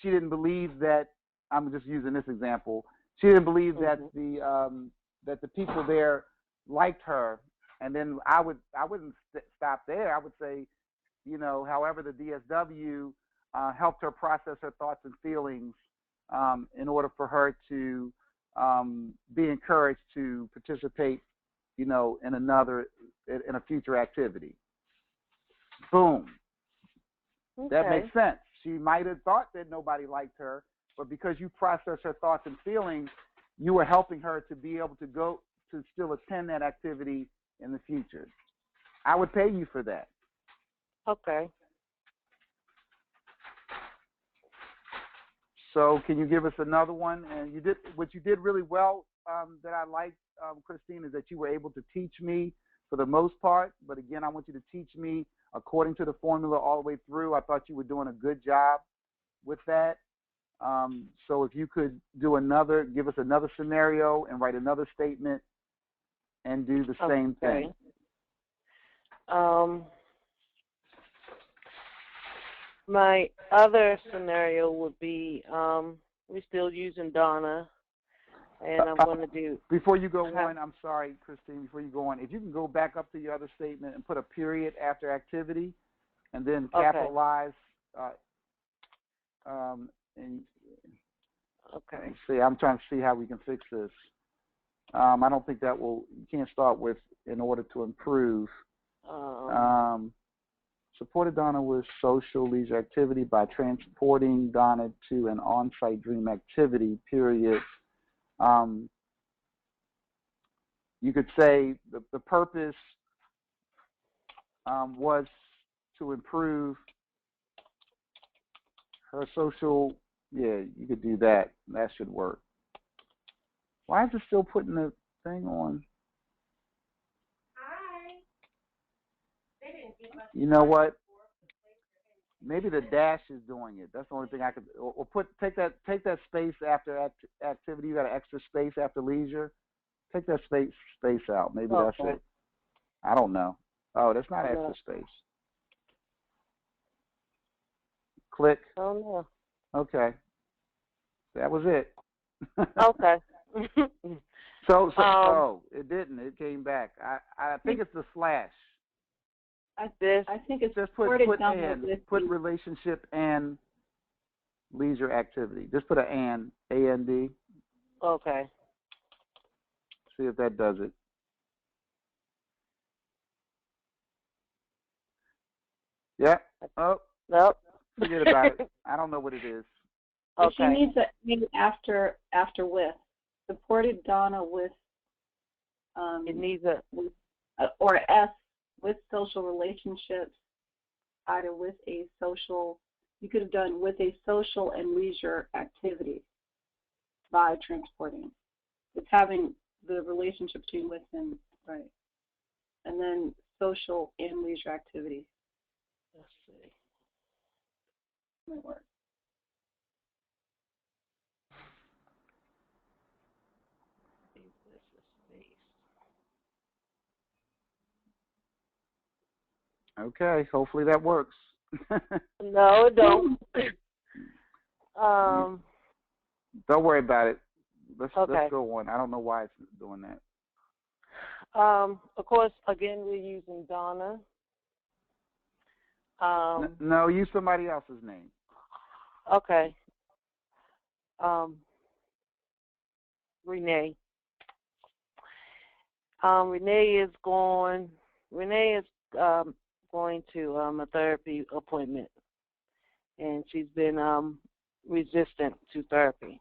she didn't believe that, I'm just using this example, she didn't believe that the people there liked her. And then I wouldn't stop there. I would say, however, the DSW helped her process her thoughts and feelings in order for her to be encouraged to participate, in a future activity. Boom. Okay. That makes sense. She might have thought that nobody liked her, but because you processed her thoughts and feelings, you were helping her to be able to go to still attend that activity in the future. I would pay you for that. Okay. So can you give us another one? And what you did really well that I liked, Christine, is that you were able to teach me for the most part. But again, I want you to teach me according to the formula all the way through. I thought you were doing a good job with that. So if you could give us another scenario and write another statement and do the same thing. My other scenario would be we're still using Donna, and I'm going to do. Before you go on, I'm sorry, Christine, before you go on, if you can go back up to your other statement and put a period after activity and then capitalize. Okay. See, I'm trying to see how we can fix this. I don't think you can't start with in order to improve. Supported Donna with social leisure activity by transporting Donna to an on-site dream activity, period. You could say the purpose was to improve her social, you could do that. That should work. Why is it still putting the thing on? You know what? Maybe the dash is doing it. That's the only thing I could. Or take that space after activity. You got an extra space after leisure. Take that space out. Maybe that's it. I don't know. Oh, that's not extra space. Click. Oh no. Okay. That was it. Okay. So it didn't. It came back. I think it's the slash. I think it's just put relationship and leisure activity. Just put an A-N-D. Okay. See if that does it. Yeah. Oh. Nope. Forget about it. I don't know what it is. Okay. She needs maybe after with. Supported Donna with. It needs or S. With social relationships, either with a social, you could have done with a social and leisure activity. by transporting. It's having the relationship between with and right. And then social and leisure activities. Let's see. Might work. Okay, hopefully that works. No, it don't. Don't worry about it. Okay. Let's go on. I don't know why it's doing that. Of course, again, we're using Donna. No, use somebody else's name. Okay. Renee. Renee is going to a therapy appointment, and she's been resistant to therapy.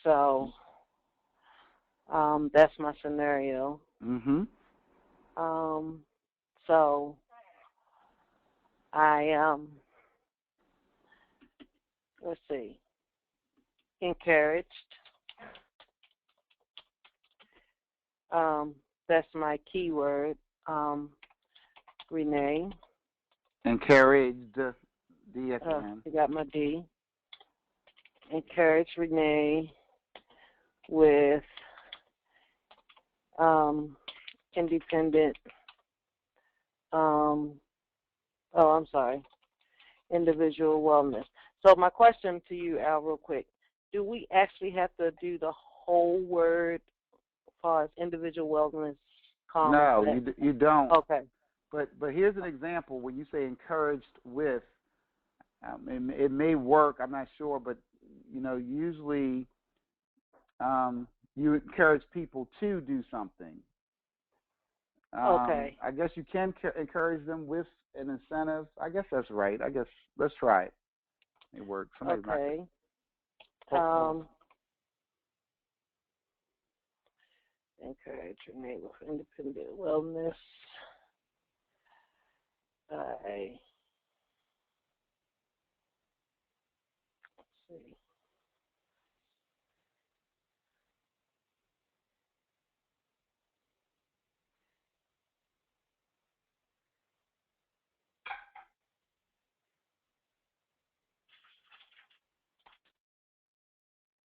So that's my scenario. Mm-hmm. So I let's see, encouraged. That's my keyword. Renee. Encouraged. D at the end. You got my D. Encourage Renee with independent. Individual wellness. So my question to you, Al, real quick: do we actually have to do the whole word as far as individual wellness? No, you don't. Okay. But here's an example when you say encouraged with. It may work. I'm not sure, but usually you encourage people to do something. Okay. I guess you can encourage them with an incentive. I guess that's right. I guess let's try it. It works. Okay. Encourage Renee with independent wellness. Let's see.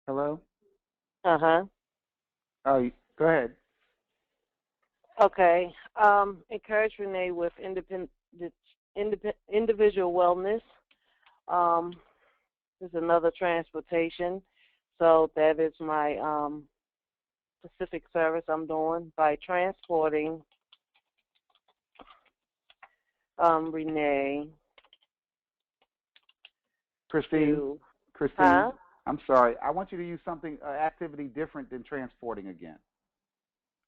Hello? Uh-huh. Oh, go ahead. Okay. Encourage Renee with individual wellness. There's another transportation. So that is my specific service I'm doing by transporting Renee. Christine. Huh? I'm sorry. I want you to use something, activity different than transporting again.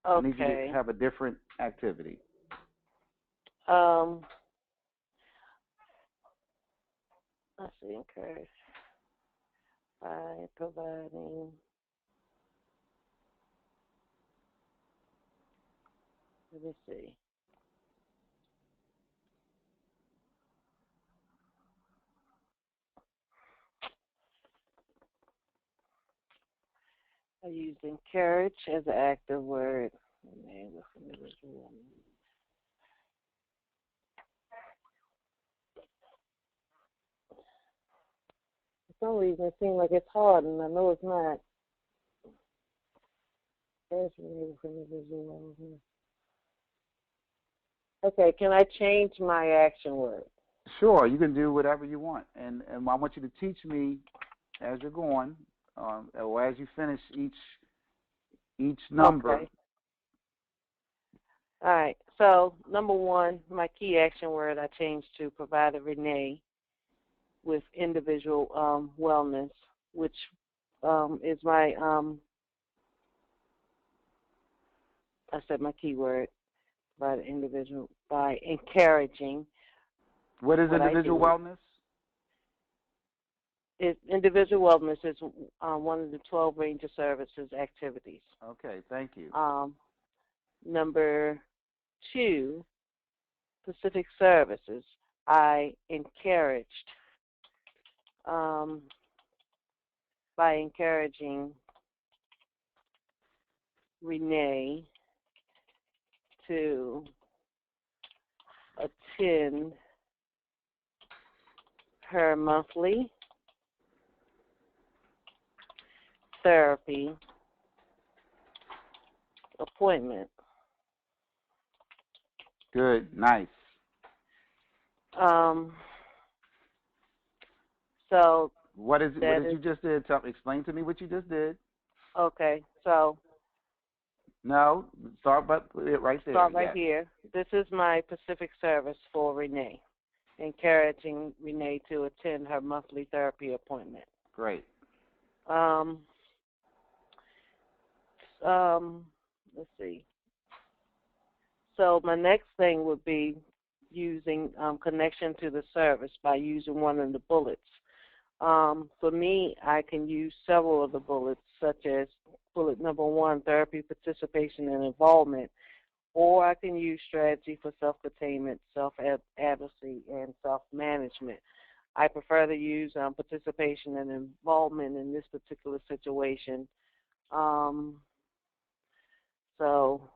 Okay. I need you to have a different activity. Let's see, encourage by providing. Let me see. I use encourage as an active word. For some reason, it seems like it's hard, and I know it's not. Okay, can I change my action word? Sure, you can do whatever you want, and I want you to teach me as you're going, or as you finish each number. Okay. All right. So number one, my key action word I changed to provide Renee with individual wellness, which is my I said my keyword by the individual by encouraging. What is individual wellness? Individual wellness is one of the 12 range of services activities. Okay, thank you. Number two, specific services. I encouraged by encouraging Renee to attend her monthly therapy appointment. Good. Nice. So What did you just did? Explain to me what you just did. Okay, so No, start right there. start right here. This is my Pacific service for Renee, encouraging Renee to attend her monthly therapy appointment. Great. Let's see. So my next thing would be using connection to the service by using one of the bullets. For me, I can use several of the bullets, such as bullet number 1, therapy, participation, and involvement, or I can use strategy for self-containment, self-advocacy, and self-management. I prefer to use participation and involvement in this particular situation. So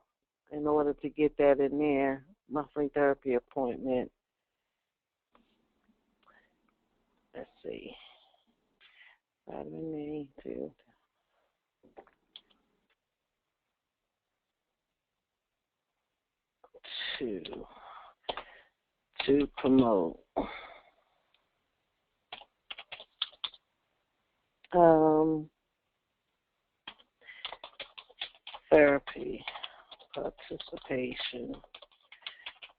in order to get that in there, monthly therapy appointment, let's see, vitamin A to promote therapy, participation,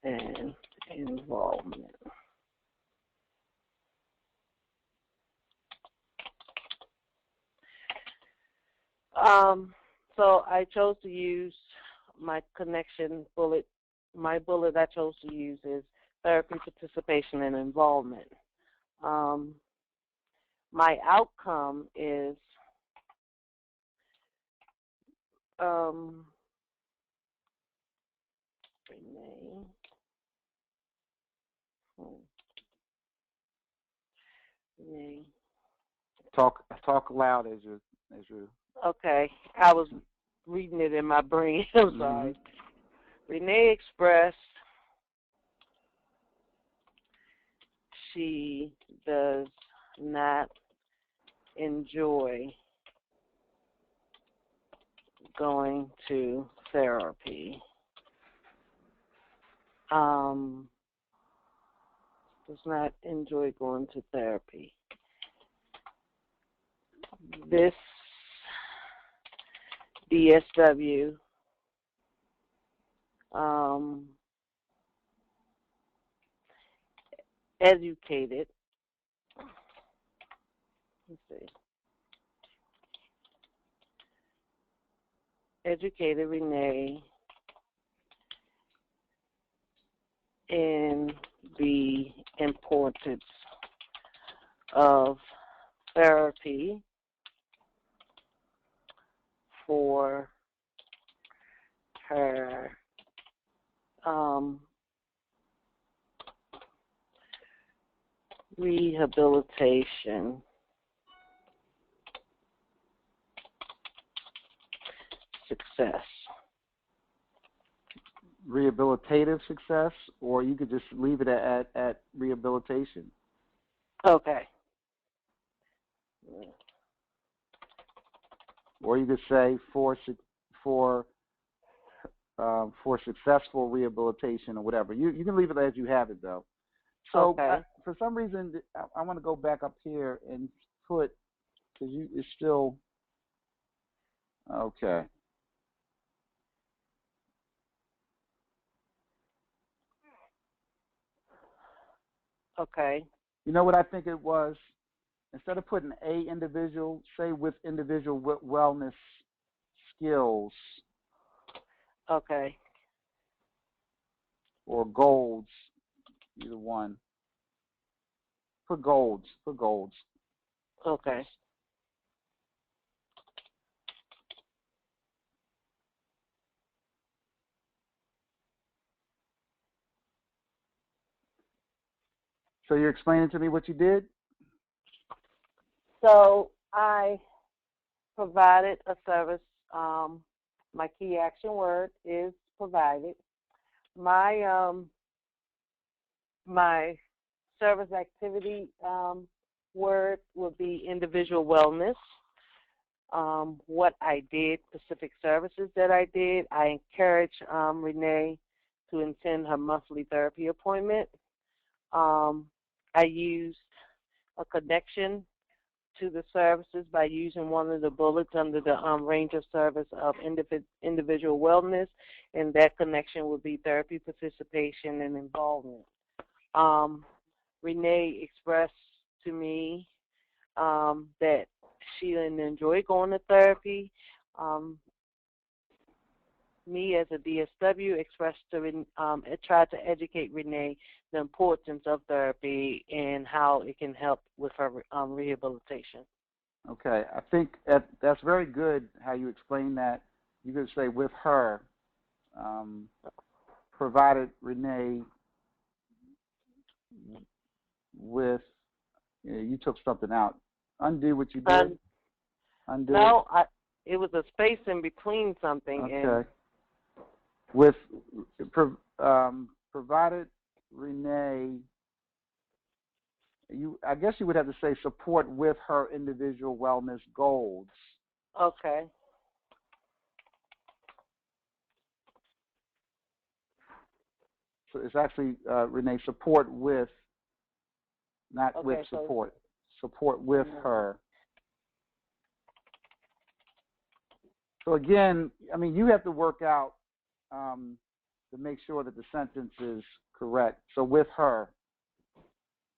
and involvement. So I chose to use my connection bullet. My bullet I chose to use is therapy, participation, and involvement. My outcome is Renee. Talk loud as you. Okay, I was reading it in my brain. I'm sorry. Renee expressed she does not enjoy going to therapy. Does not enjoy going to therapy. This DSW educated, let's see, educated Renee in the importance of therapy for her rehabilitation success. Rehabilitative success, or you could just leave it at rehabilitation. Okay. Or you could say for successful rehabilitation or whatever. You can leave it as you have it though. So okay. For some reason, I want to go back up here and put, because it's still okay. Okay. You know what I think it was? Instead of putting a individual, say with individual wellness skills. Okay. Or golds, either one. Put golds. Okay. So you're explaining to me what you did? So I provided a service. My key action word is provided. My service activity word would be individual wellness. What I did, specific services that I did, I encouraged Renee to attend her monthly therapy appointment. I used a connection to the services by using one of the bullets under the range of service of individual wellness, and that connection would be therapy participation and involvement. Renee expressed to me that she didn't enjoy going to therapy. Me as a DSW expressed to tried to educate Renee the importance of therapy and how it can help with her rehabilitation. Okay, I think that's very good how you explain that. You could say with her, provided Renee with, you took something out. Undo what you did. Undo. No, it was a space in between something. Okay. And with provided Renee, I guess you would have to say support with her individual wellness goals. Okay. So it's actually Renee, support with, not with support. Support with her. So again, I mean, you have to work out to make sure that the sentence is correct. So with her.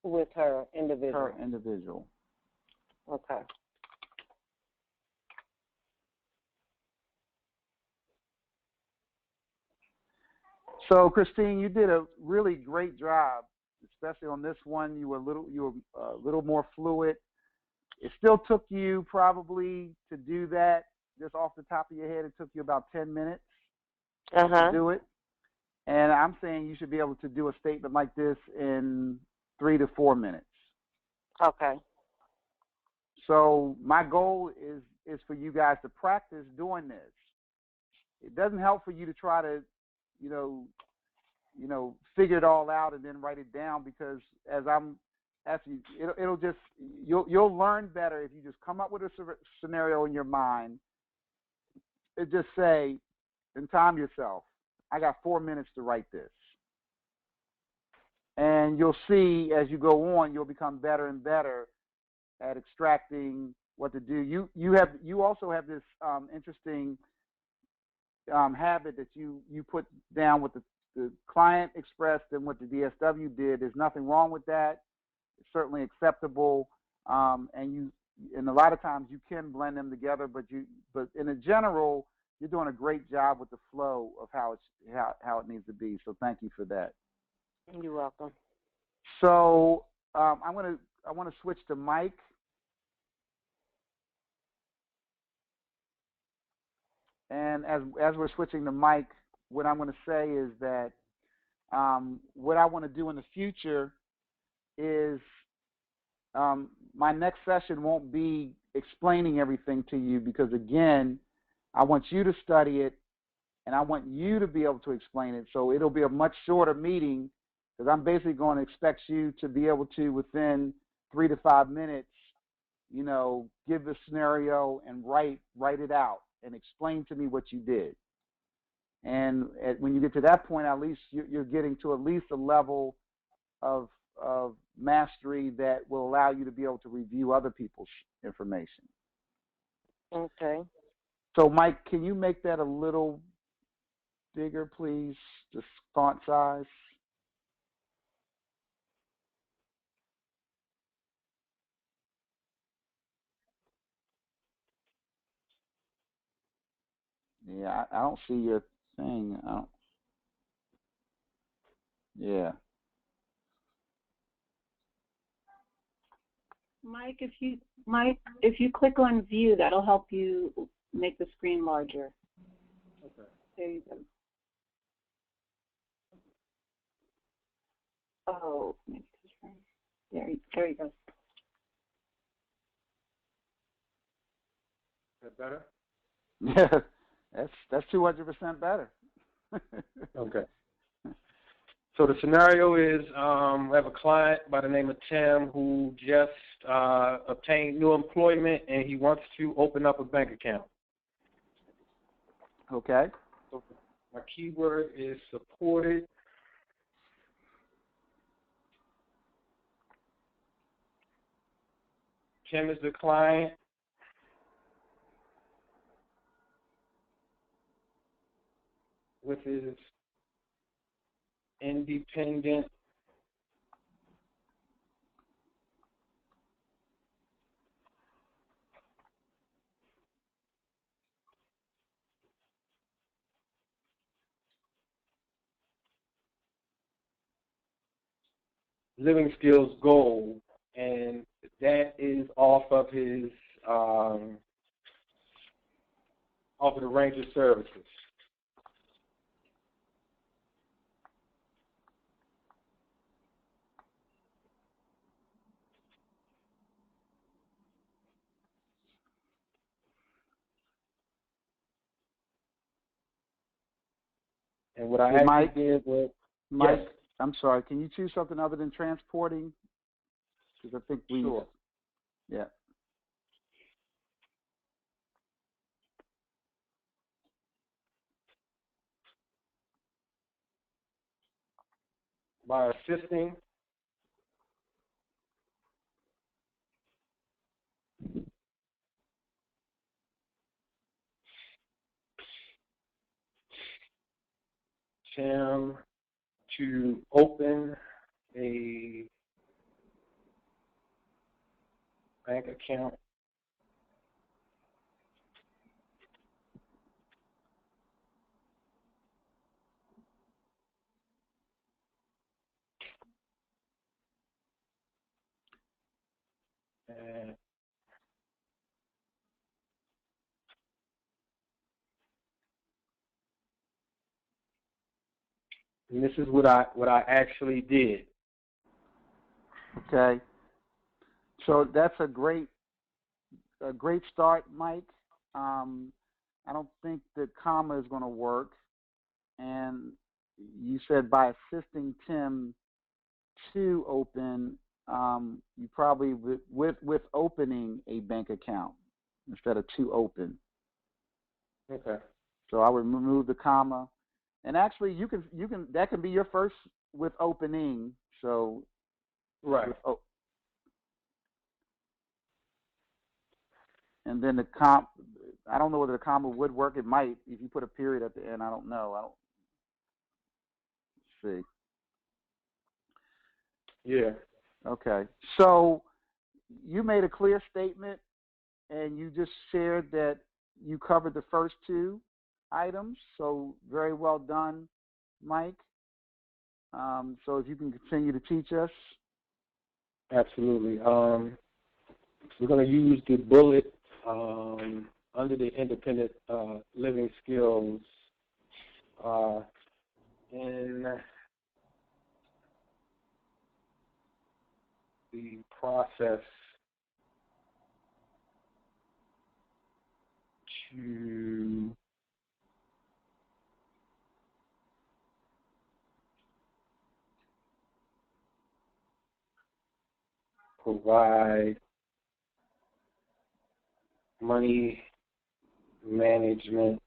With her individual. Her individual. Okay. So Christine, you did a really great job, especially on this one. You were a little more fluid. It still took you probably to do that, just off the top of your head, it took you about 10 minutes to do it. And I'm saying you should be able to do a statement like this in 3 to 4 minutes. Okay. So my goal is for you guys to practice doing this. It doesn't help for you to try to, figure it all out and then write it down, because you'll learn better if you just come up with a scenario in your mind. It just say, and time yourself. I got 4 minutes to write this. And you'll see as you go on, you'll become better and better at extracting what to do. You also have this interesting habit that you put down what the client expressed and what the DSW did. There's nothing wrong with that. It's certainly acceptable. And a lot of times you can blend them together, but in a general, you're doing a great job with the flow of how it needs to be. So thank you for that. You're welcome. So I want to switch to Mike. And as we're switching to Mike, what I'm going to say is that what I want to do in the future is my next session won't be explaining everything to you, because again, I want you to study it and I want you to be able to explain it. So it'll be a much shorter meeting, because I'm basically going to expect you to be able to, within 3 to 5 minutes, give the scenario and write it out and explain to me what you did. And when you get to that point, at least you're getting to at least a level of mastery that will allow you to be able to review other people's information. Okay. So, Mike, can you make that a little bigger, please? The font size. Yeah, I don't see your thing. Yeah. Mike, if you click on view, that'll help you make the screen larger. Okay. There you go. Oh, maybe there you go. that better? Yeah, that's 200% better. Okay. So the scenario is we have a client by the name of Tim who just obtained new employment and he wants to open up a bank account. Okay. So my keyword is supported. Tim is the client. With his independent living skills goal, and that is off of his off of the range of services. And what I Hey, actually Mike? did was, Mike, yes, I'm sorry. Can you choose something other than transporting? Because I think we. sure. Yeah. By assisting Tim to open a bank account and this is what I actually did. Okay. So that's a great start, Mike. I don't think the comma is going to work. And you said by assisting Tim to open, you probably with opening a bank account instead of to open. Okay. So I would remove the comma, and actually you can that can be your first with opening. So Right. And then I don't know whether the comma would work. It might if you put a period at the end. I don't know. Let's see. Yeah. Okay. So you made a clear statement, and you just shared that you covered the first two items. So very well done, Mike. So if you can continue to teach us. Absolutely. We're going to use the bullet under the independent living skills in the process to provide money management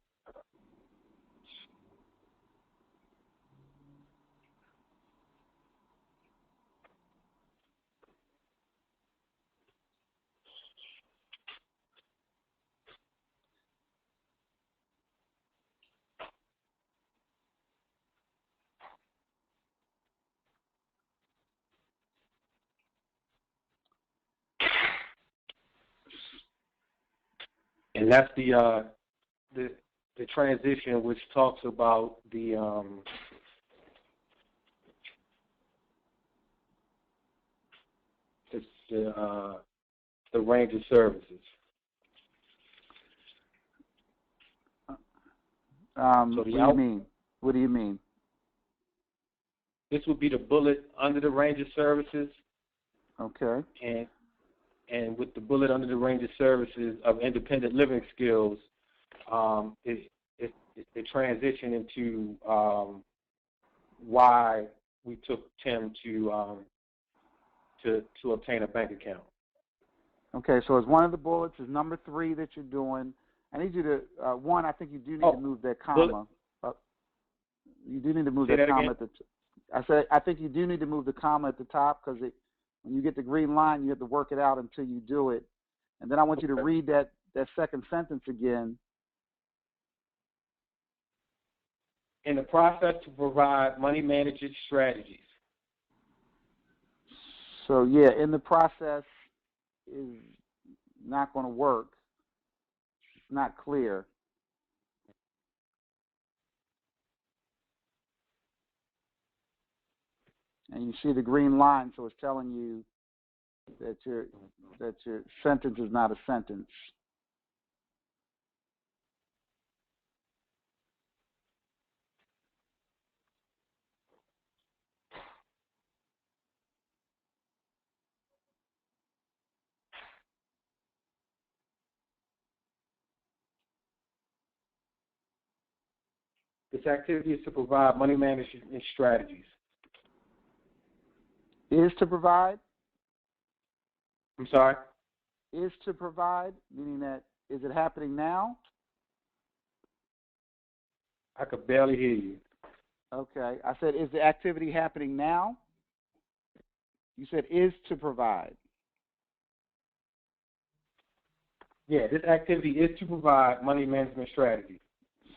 and that's the transition which talks about the range of services. What do you mean? What do you mean? This would be the bullet under the range of services. Okay. and with the bullet under the range of services of independent living skills, it transitioned into why we took Tim to obtain a bank account. Okay, so as one of the bullets is number 3 that you're doing. I need you to one. I think you do need to move that comma. You do need to move that comma again? I said I think you do need to move the comma at the top because when you get the green line, you have to work it out until you do it. And then I want you to read that second sentence again. In the process to provide money management strategies. So yeah, in the process is not going to work. It's not clear. And you see the green line, so it's telling you that your sentence is not a sentence. This activity is to provide money management strategies. Is to provide? I'm sorry? Is to provide, meaning that, is it happening now? I could barely hear you. Okay. I said, is the activity happening now? You said is to provide. Yeah, this activity is to provide money management strategies.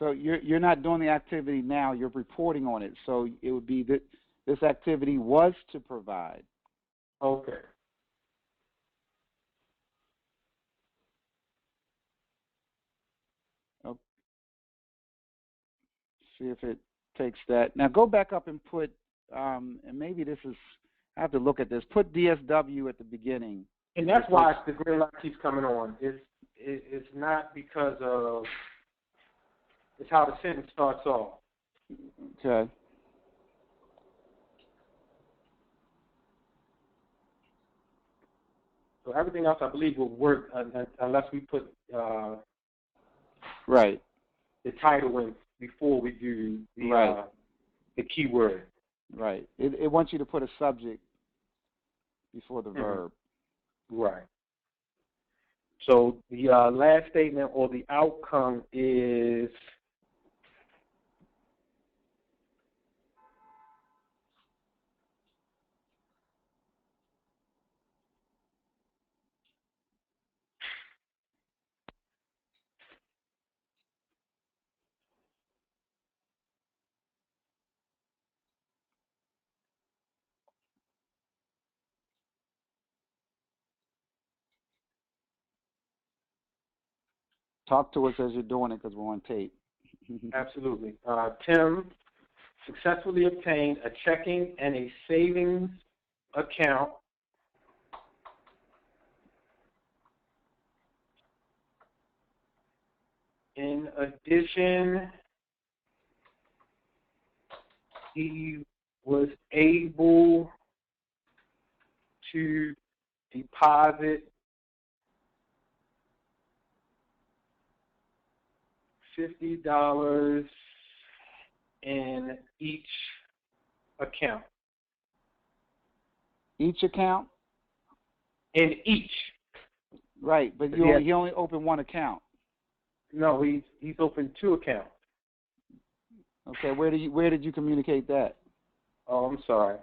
So you're not doing the activity now, you're reporting on it. So it would be that this activity was to provide. Okay. Okay. See if it takes that. Now go back up and put, and maybe this is, I have to look at this, put DSW at the beginning. And that's why the green light keeps coming on. It's not because of, it's how the sentence starts off. Okay. So everything else, I believe, will work unless we put right. the title in before we do the keyword. Right. It wants you to put a subject before the verb. Right. So the last statement or the outcome is Talk to us as you're doing it because we're on tape. absolutely. Tim successfully obtained a checking and a savings account in addition, he was able to deposit $50 in each account. Each account? In each. Right, but he only opened one account. No, he's opened 2 accounts. Okay, where did you communicate that? Oh, I'm sorry.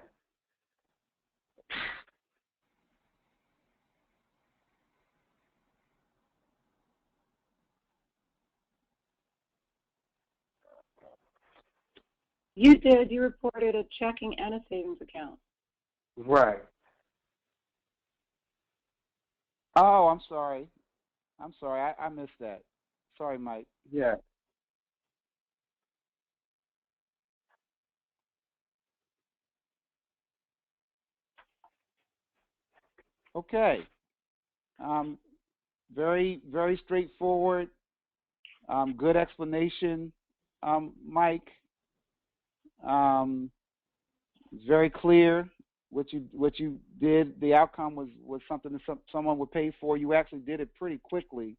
You did. You reported a checking and a savings account. Right. Oh, I'm sorry. I missed that. Sorry, Mike. Yeah. Okay. Very, very straightforward. Good explanation, Mike. It's very clear. what you did. The outcome was something that someone would pay for. You actually did it pretty quickly.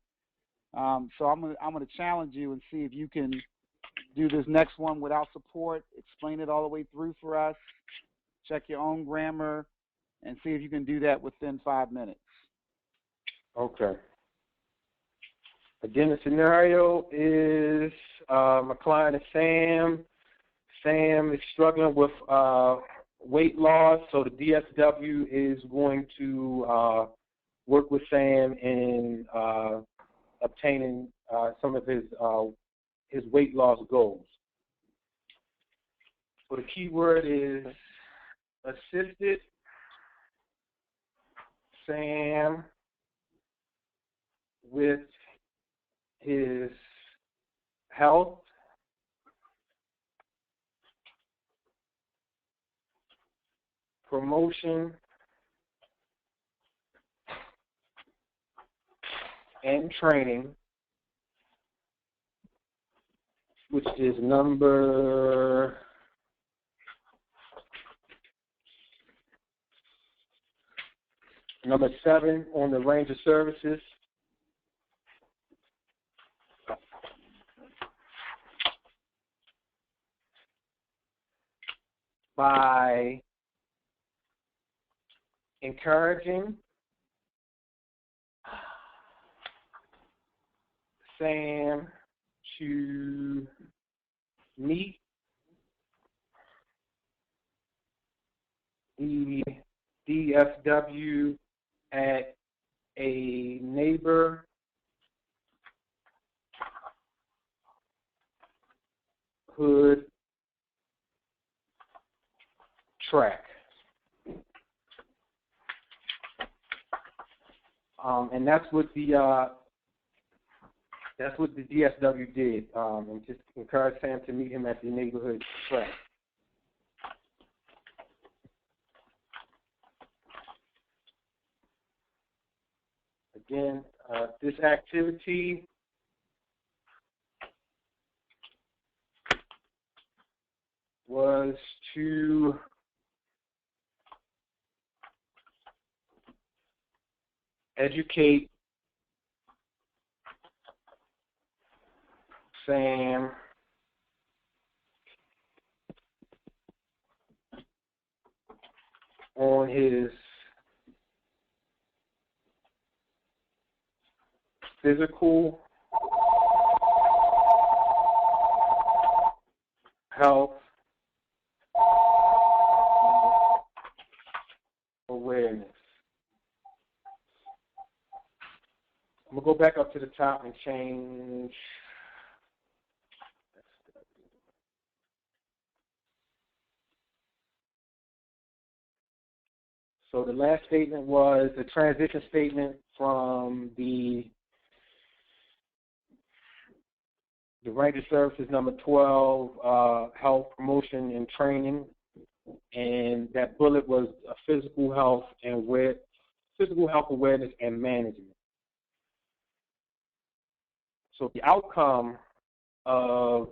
So I'm gonna challenge you and see if you can do this next one without support. Explain it all the way through for us. Check your own grammar, and see if you can do that within 5 minutes. Okay. Again, the scenario is my client is Sam. Sam is struggling with weight loss, so the DSW is going to work with Sam in obtaining some of his weight loss goals. So the key word is assisted Sam with his health, promotion, and training, which is number 7 on the range of services. By encouraging Sam to meet the DSW at a neighborhood track. And that's what the DSW did, and just encouraged Sam to meet him at the neighborhood track. Again, this activity was to educate Sam on his physical health awareness. I'm going to go back up to the top and change. So the last statement was a transition statement from the range of services number 12, health promotion and training, and that bullet was physical health awareness and management. So the outcome of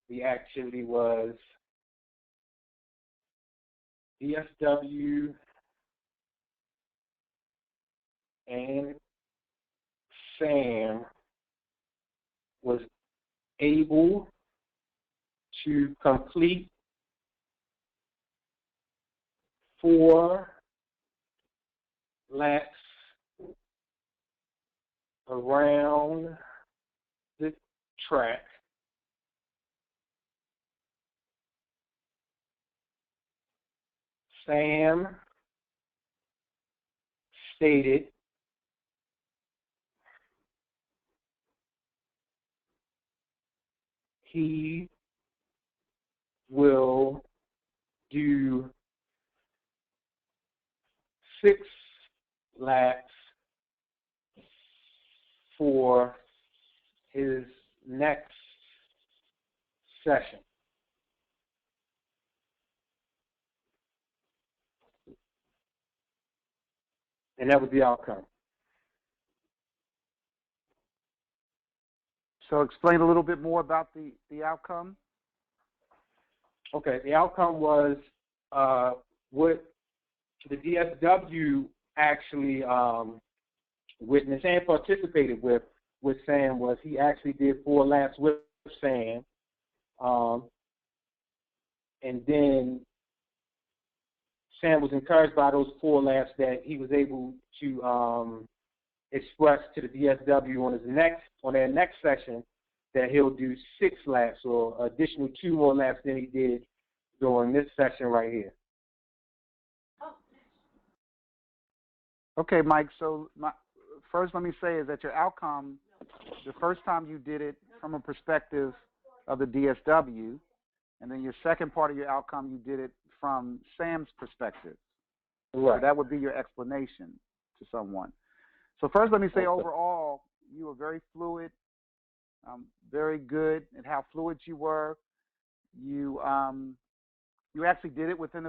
the activity was DSW and Sam was able to complete 4 laps around the track Sam stated he will do 6 laps for his next session. And that was the outcome. So explain a little bit more about the outcome. Okay, the outcome was what the DSW actually witnessed and participated with Sam was he actually did 4 laps with Sam, and then Sam was encouraged by those 4 laps that he was able to express to the DSW on their next session that he'll do 6 laps or additional 2 more laps than he did during this session right here. Okay, Mike. So first, let me say is that your outcome, the first time you did it from a perspective of the DSW, and then your second part of your outcome, you did it from Sam's perspective. Right. So that would be your explanation to someone. So first, let me say overall, you were very fluid, very good at how fluid you were. You actually did it within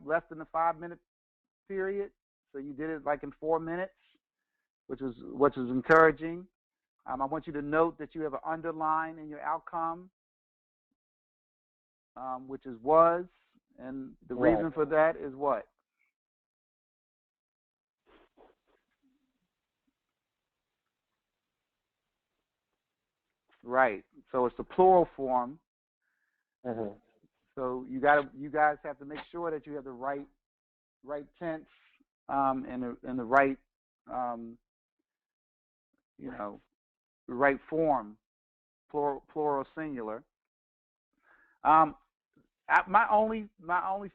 less than the 5-minute period. So you did it like in 4 minutes, which is encouraging. I want you to note that you have an underline in your outcome, which is was, and the reason for that is what? Right. So it's the plural form. Mm-hmm. So you guys have to make sure that you have the right tense and the right the right form, plural singular. My only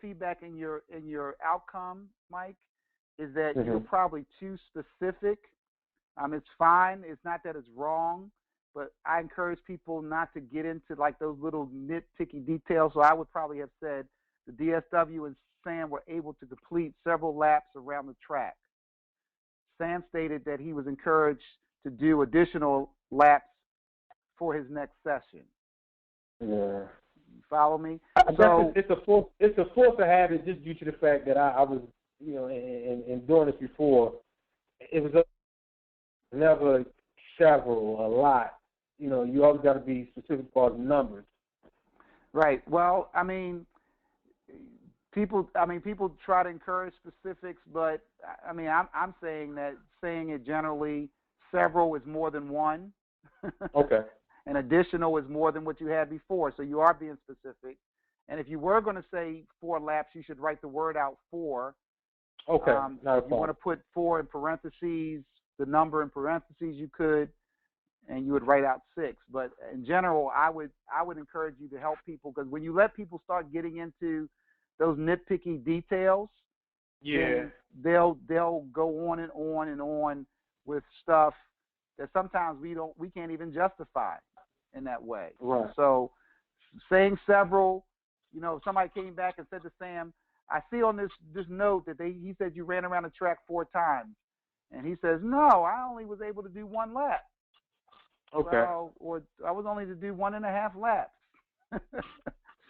feedback in your outcome, Mike, is that you're probably too specific. It's fine. It's not that it's wrong, but I encourage people not to get into like those little nitpicky details. So I would probably have said the DSW and Sam were able to complete several laps around the track. Sam stated that he was encouraged to do additional laps for his next session. Yeah. You follow me? I guess it's a force of habit just due to the fact that I was, in doing this before, it was never several, a lot. You always got to be specific about the numbers. Right. Well, people try to encourage specifics, but I'm saying that saying it generally, several is more than one. Okay. And additional is more than what you had before, so you are being specific. And if you were going to say 4 laps, you should write the word out 4. Okay. If you want to put 4 in parentheses, the number in parentheses, you could, and you would write out 6. But in general, I would encourage you to help people, because when you let people start getting into those nitpicky details, they'll go on and on and on with stuff that sometimes we can't even justify in that way. Right. So saying several, if somebody came back and said to Sam, I see on this note that he said you ran around the track 4 times. And he says, no, I only was able to do 1 lap. Okay. Well, or I was only to do 1.5 laps.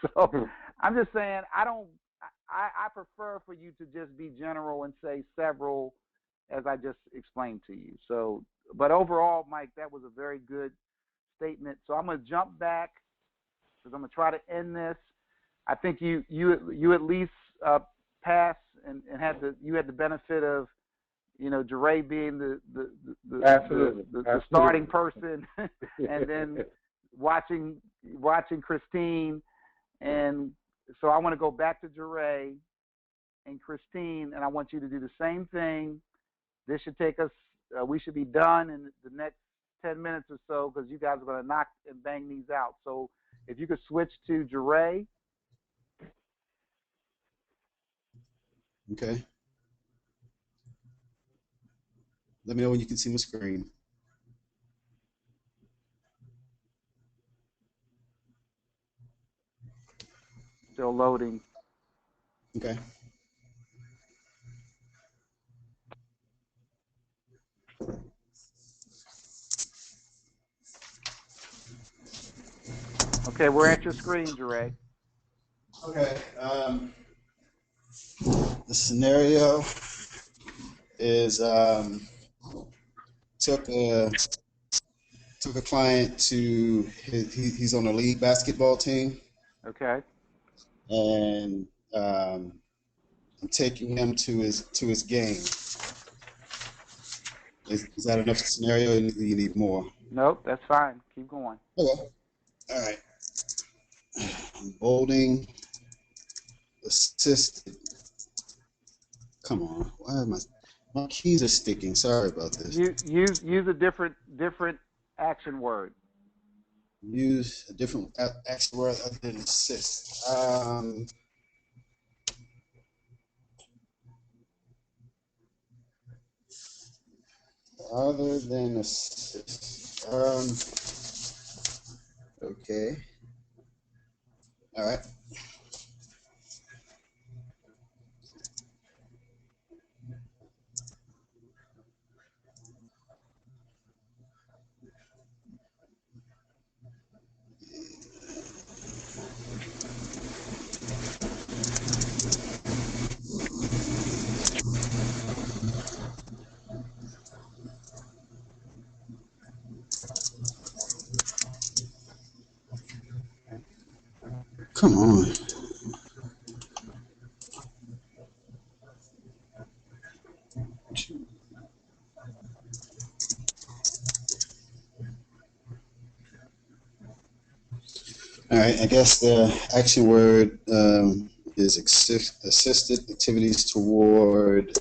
So I'm just saying, I prefer for you to just be general and say several, as I just explained to you. So, but overall, Mike, that was a very good statement. So I'm going to jump back because I'm going to try to end this. I think you at least passed and had the benefit of Jeray being the starting person, and then watching Christine, and so I want to go back to Jeray and Christine, and I want you to do the same thing. This should take us. We should be done in the next 10 minutes or so, because you guys are going to knock and bang these out. So if you could switch to Jeray. Okay. Let me know when you can see my screen. Still loading. Okay. Okay, we're at your screen, Jeray. Okay. The scenario is took a client to he's on a league basketball team. Okay. And I'm taking him to his game. Is that enough scenario? Or you need more? Nope, that's fine. Keep going. Okay. All right. Bolding, assisted. Come on. Why am my keys are sticking? Sorry about this. Use a different action word. Use a different action word other than assist. Other than assist. Okay. All right. Come on. All right, I guess the action word is assisted activities toward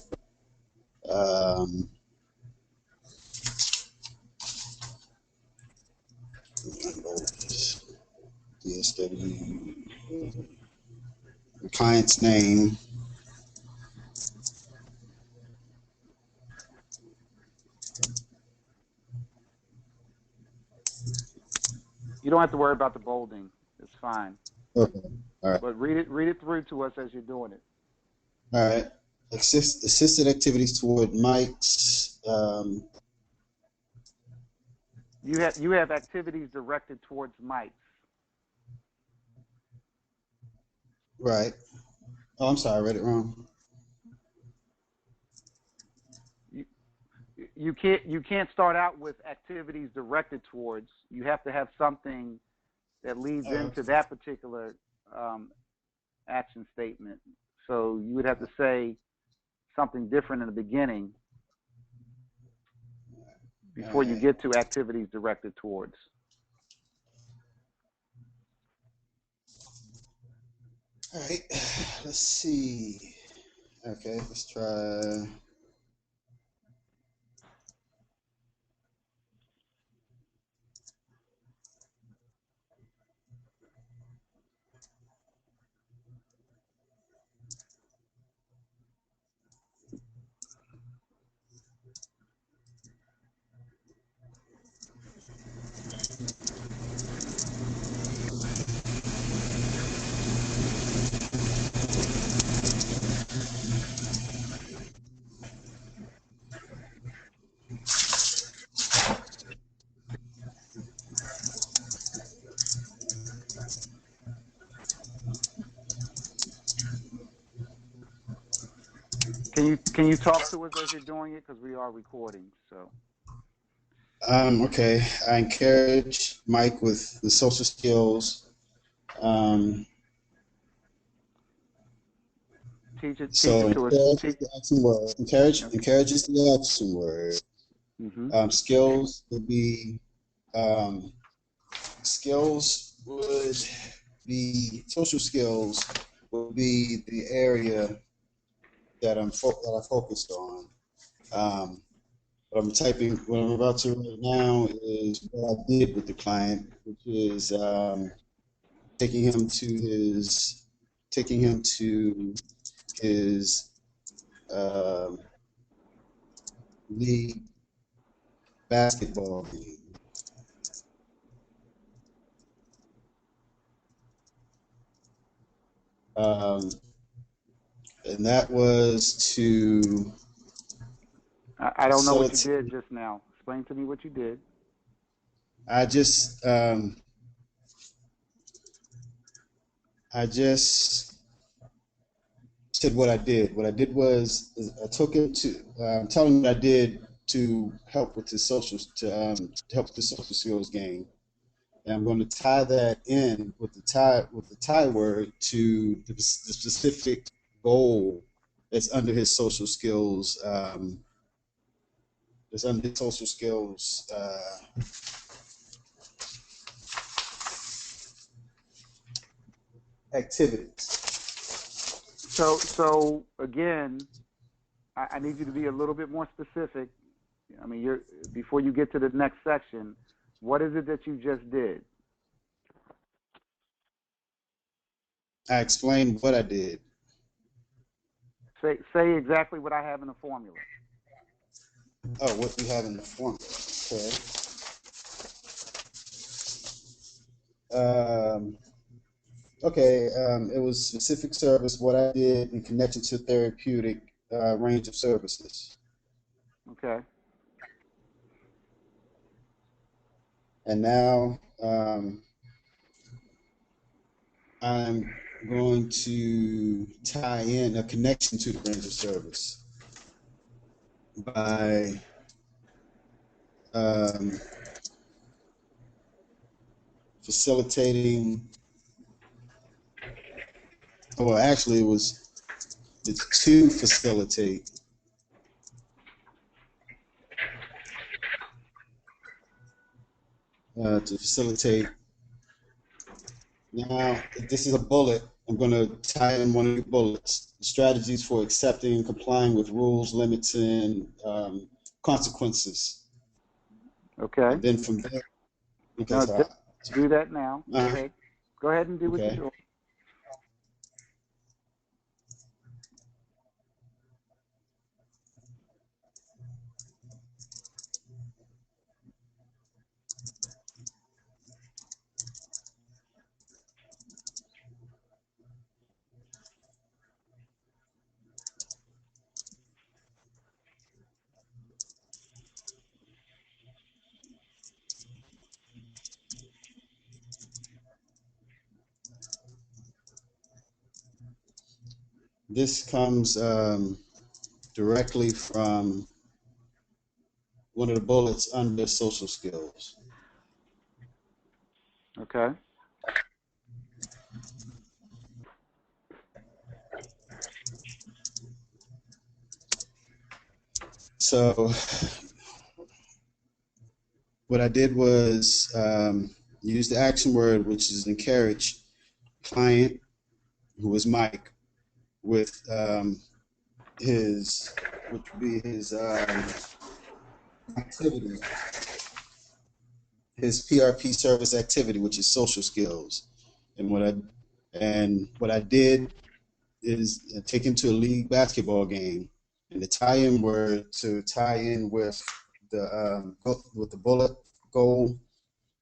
DSW, the client's name. You don't have to worry about the bolding. It's fine. Okay. All right. But read it through to us as you're doing it. All right. Assisted activities toward Mike's. You have activities directed towards Mike's. Right. Oh, I'm sorry, I read it wrong. You can't start out with activities directed towards. You have to have something that leads into that particular action statement. So you would have to say something different in the beginning before you get to activities directed towards. All right, let's see. Okay, let's try. Can you talk to us as you're doing it, because we are recording? So. Okay, I encourage Mike with the social skills. Teach it So to us. encourage is the action word. Encourage is the action word. Mm-hmm. Skills would be social skills would be the area that I focused on. What I'm about to right now is what I did with the client, which is taking him to his league basketball game. And that was to. I don't know what you did just now. Explain to me what you did. I just said what I did. What I did was I took him to telling him what I did to help with the social skills game. And I'm going to tie that in with the tie word to the specific goal it's under his social skills. It's under his social skills activities. So again, I need you to be a little bit more specific. I mean, before you get to the next section, what is it that you just did? I explained what I did. Say exactly what I have in the formula. Oh, what we have in the formula. Okay. It was specific service, what I did in connection to therapeutic range of services. Okay. And now I'm going to tie in a connection to the range of service by facilitating. Well, actually, it's to facilitate Now, this is a bullet. I'm going to tie in one of the bullets. Strategies for accepting and complying with rules, limits, and consequences. Okay. And then from there, okay, No, so do that now. Go ahead. Go ahead and do what okay. you're doing. This comes directly from one of the bullets under social skills. Okay. So what I did was use the action word, which is encourage client, who was Mike, with his activity, his PRP service activity, which is social skills. And what I did is take him to a league basketball game, and the tie-in word to tie in with the bullet goal.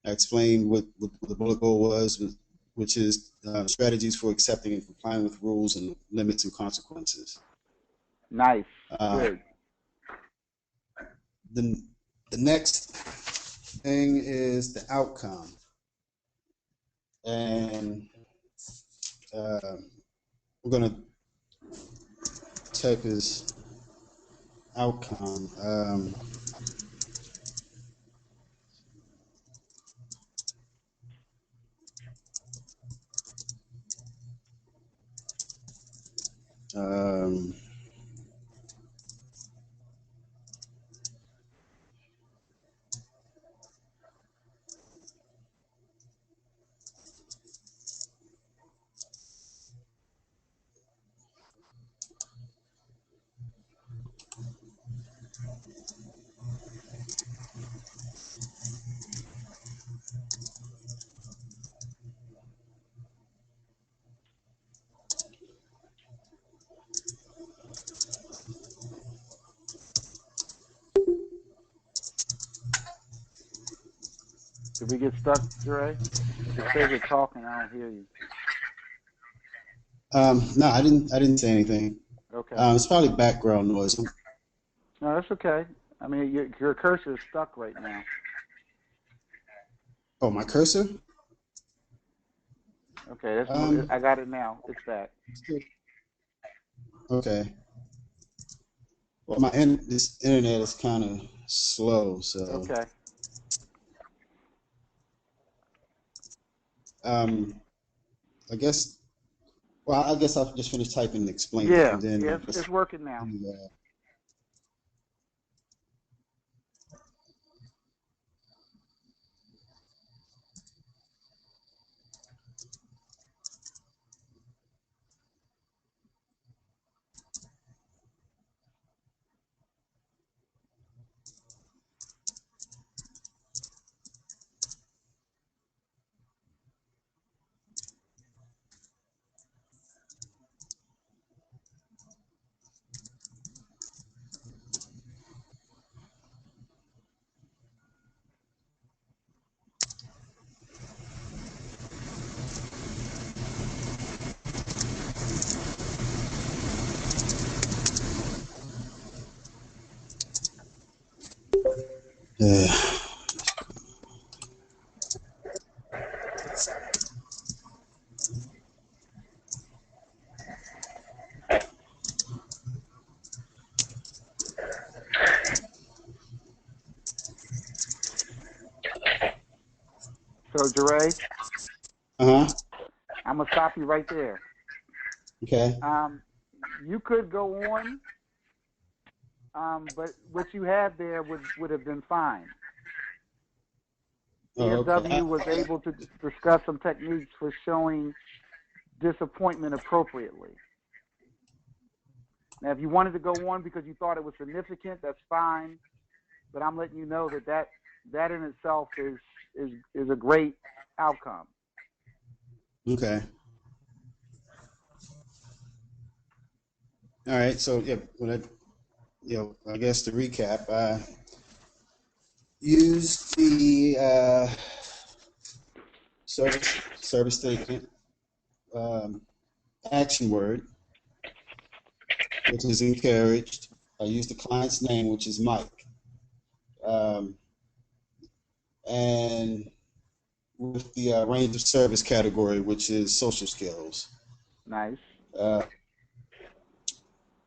I explained what the bullet goal was, which is strategies for accepting and complying with rules and limits and consequences. Nice. Good. The next thing is the outcome, and we're going to type his outcome. Did we get stuck, Dre? It says you're talking. I don't hear you. No, I didn't say anything. Okay. It's probably background noise. No, that's okay. I mean, your cursor is stuck right now. Oh, my cursor? Okay, I got it now. It's back. Okay. Well, this internet is kind of slow, so. Okay. I guess Well, I guess I'll just finish typing and explain it, Yeah, and then yeah, it's working now. Yeah. So, Jeray, Uh-huh. I'm gonna stop you right there. Okay. You could go on, but what you had there would have been fine. Oh, okay. DSW was able to discuss some techniques for showing disappointment appropriately. Now, if you wanted to go on because you thought it was significant, that's fine. But I'm letting you know that in itself is a great outcome. Okay. All right. So yeah, I guess to recap, I used the service statement action word, which is encouraged. I used the client's name, which is Mike, and with the range of service category, which is social skills. Nice.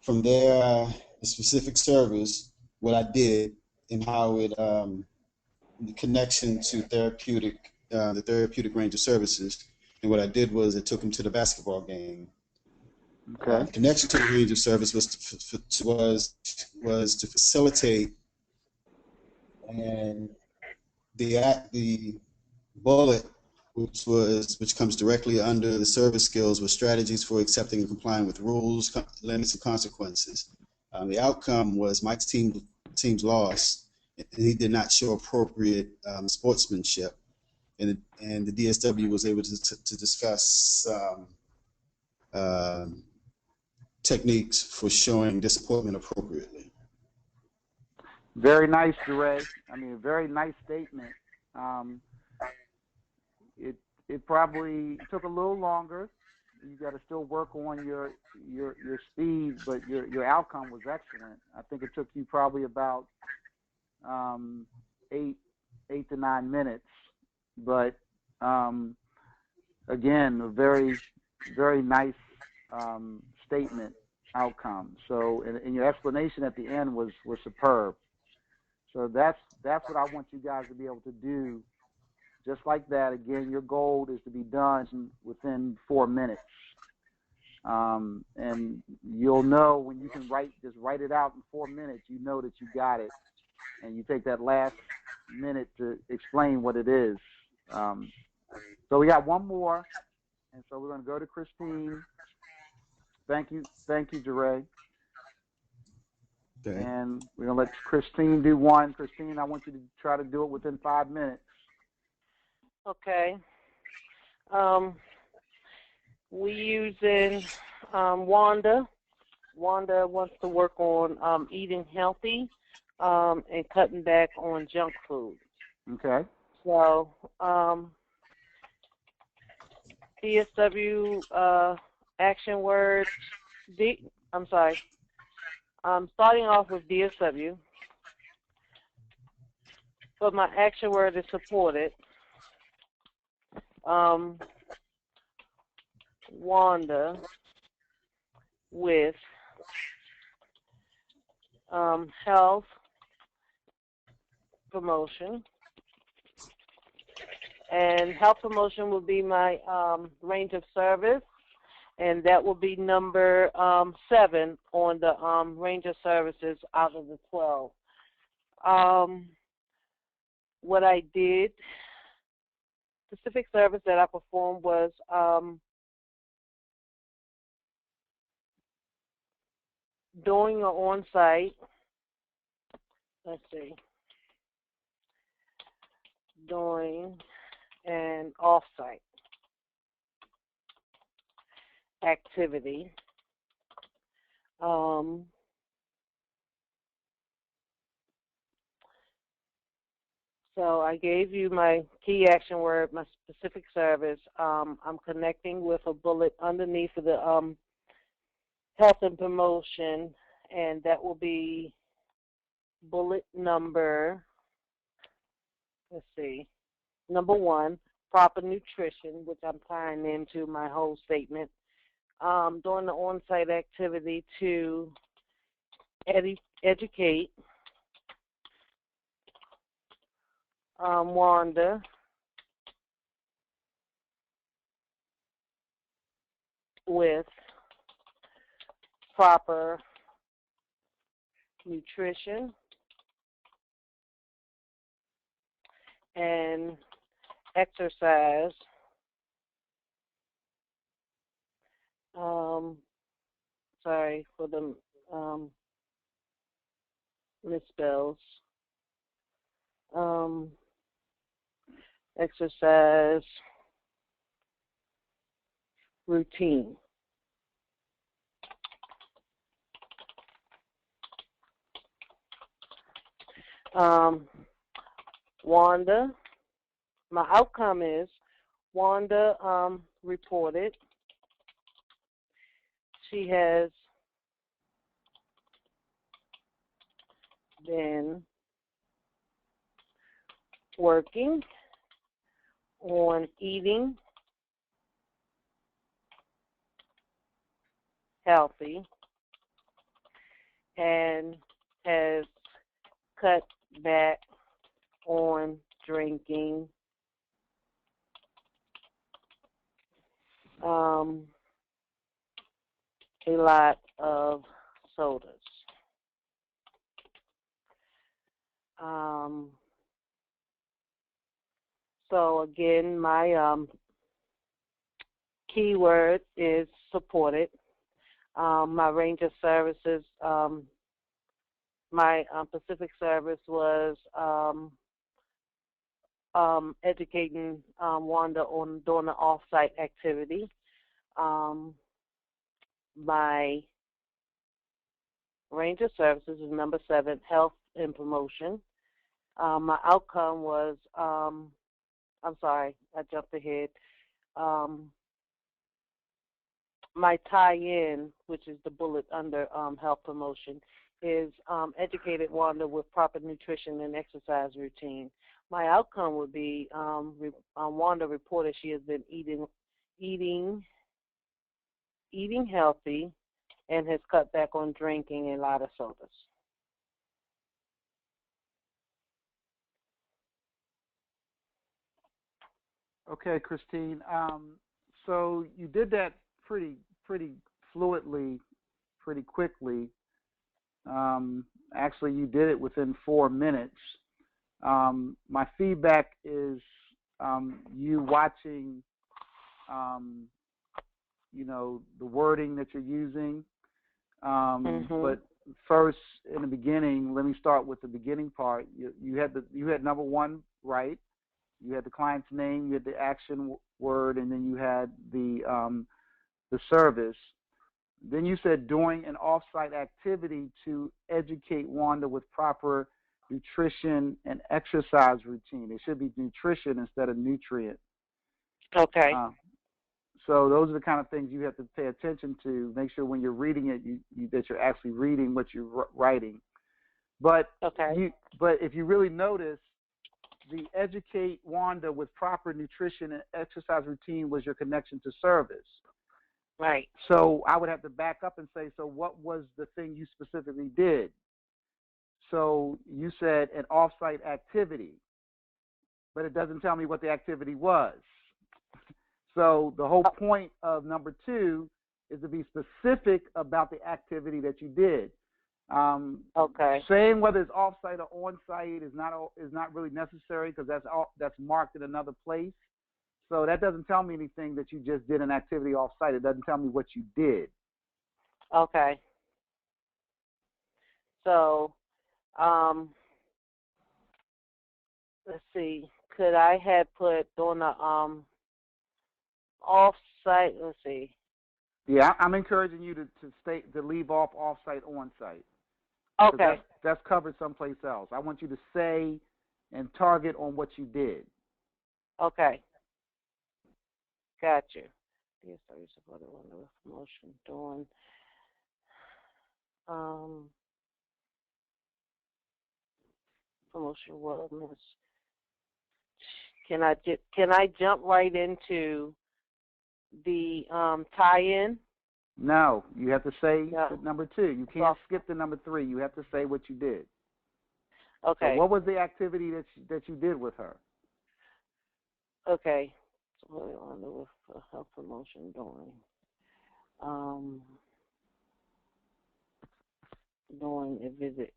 From there, the specific service, what I did, and how it the connection to the therapeutic range of services. And what I did was I took him to the basketball game. Okay. The connection to the range of service was to facilitate, and the bullet, which comes directly under the service skills, was strategies for accepting and complying with rules, limits, and consequences. The outcome was Mike's team's loss, and he did not show appropriate sportsmanship, and the DSW was able to discuss techniques for showing disappointment appropriately. Very nice, Jeray. I mean, a very nice statement. It probably took a little longer. You got to still work on your speed, but your outcome was excellent. I think it took you probably about 8 to 9 minutes, but again, a very nice statement outcome. So, and your explanation at the end was superb. So that's what I want you guys to be able to do. Just like that, again, your goal is to be done within 4 minutes. And you'll know when you can write it out in 4 minutes, you know that you got it. And you take that last minute to explain what it is. So we got one more. And so we're going to go to Christine. Thank you, Jeray. Okay. And we're going to let Christine do one. Christine, I want you to try to do it within 5 minutes. Okay. We using Wanda. Wanda wants to work on eating healthy and cutting back on junk food. Okay. So DSW action word. Starting off with DSW, but my action word is supported. Wanda with health promotion, and health promotion will be my range of service, and that will be number 7 on the Ranger services out of the 12. What I did, specific service that I performed was doing an on-site, doing an off-site activity. So I gave you my key action word, my specific service. I'm connecting with a bullet underneath of the health and promotion, and that will be bullet number, number 1, proper nutrition, which I'm tying into my whole statement. Doing the on-site activity to educate Wanda with proper nutrition and exercise. Sorry for the misspells. Exercise routine. Wanda, my outcome is Wanda reported she has been working on eating healthy and has cut back on drinking a lot of sodas. So again, my keyword is supported. My range of services, my Pacific service was educating Wanda on doing an off-site activity. My range of services is number 7, health and promotion. My outcome was, I'm sorry, I jumped ahead. My tie-in, which is the bullet under health promotion, is educated Wanda with proper nutrition and exercise routine. My outcome would be Wanda reported she has been eating healthy and has cut back on drinking a lot of sodas. Okay, Christine. So you did that pretty fluidly, pretty quickly. Actually, you did it within 4 minutes. My feedback is you watching, the wording that you're using. But first, in the beginning, let me start with the beginning part. You had number 1 right. You had the client's name, you had the action word, and then you had the service. Then you said doing an off-site activity to educate Wanda with proper nutrition and exercise routine. It should be nutrition instead of nutrient. Okay. So those are the kind of things you have to pay attention to. Make sure when you're reading it, that you're actually reading what you're writing. But but if you really notice, the educate Wanda with proper nutrition and exercise routine was your connection to service. Right. So I would have to back up and say, so what was the thing you specifically did? So you said an off-site activity, but it doesn't tell me what the activity was. So the whole point of number 2 is to be specific about the activity that you did. Okay. Saying whether it's off-site or on-site is not really necessary because that's marked in another place. So that doesn't tell me anything that you just did an activity off-site. It doesn't tell me what you did. Okay. So, let's see. Could I have put on the off-site? Let's see. Yeah, I'm encouraging you to leave off off-site, on-site. 'Cause Okay. That's covered someplace else. I want you to say and target on what you did. Okay. Got you. Yes, I supported one of the promotion doing. Promotion wellness. Can I jump right into the tie-in? No, you have to say No. number 2. You can't skip the number 3. You have to say what you did. Okay. So what was the activity that you did with her? Okay. So what do I want to do with health promotion doing a visit.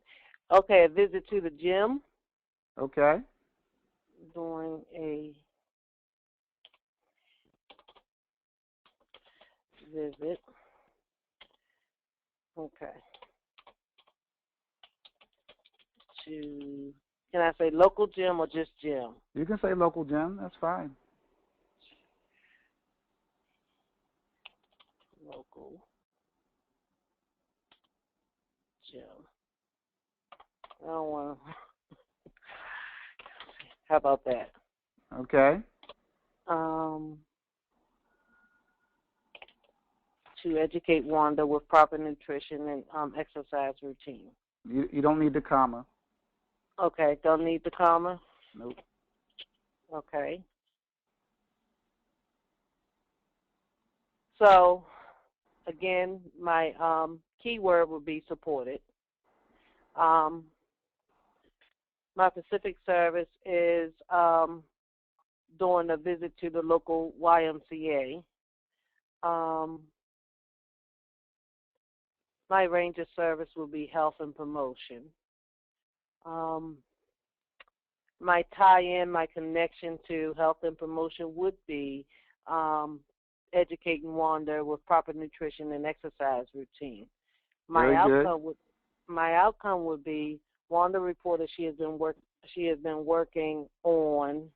Okay, a visit to the gym. Okay. Doing a visit. Okay. Can I say local gym or just gym? You can say local gym. That's fine. Local gym. I don't want to. How about that? Okay. To educate Wanda with proper nutrition and exercise routine. You don't need the comma. Okay, don't need the comma? Nope. Okay. So, again, my keyword would be supported. My Pacific service is doing a visit to the local YMCA. My range of service will be health and promotion. My tie-in, my connection to health and promotion would be educating Wanda with proper nutrition and exercise routine. My outcome would be Wanda reported she has been working on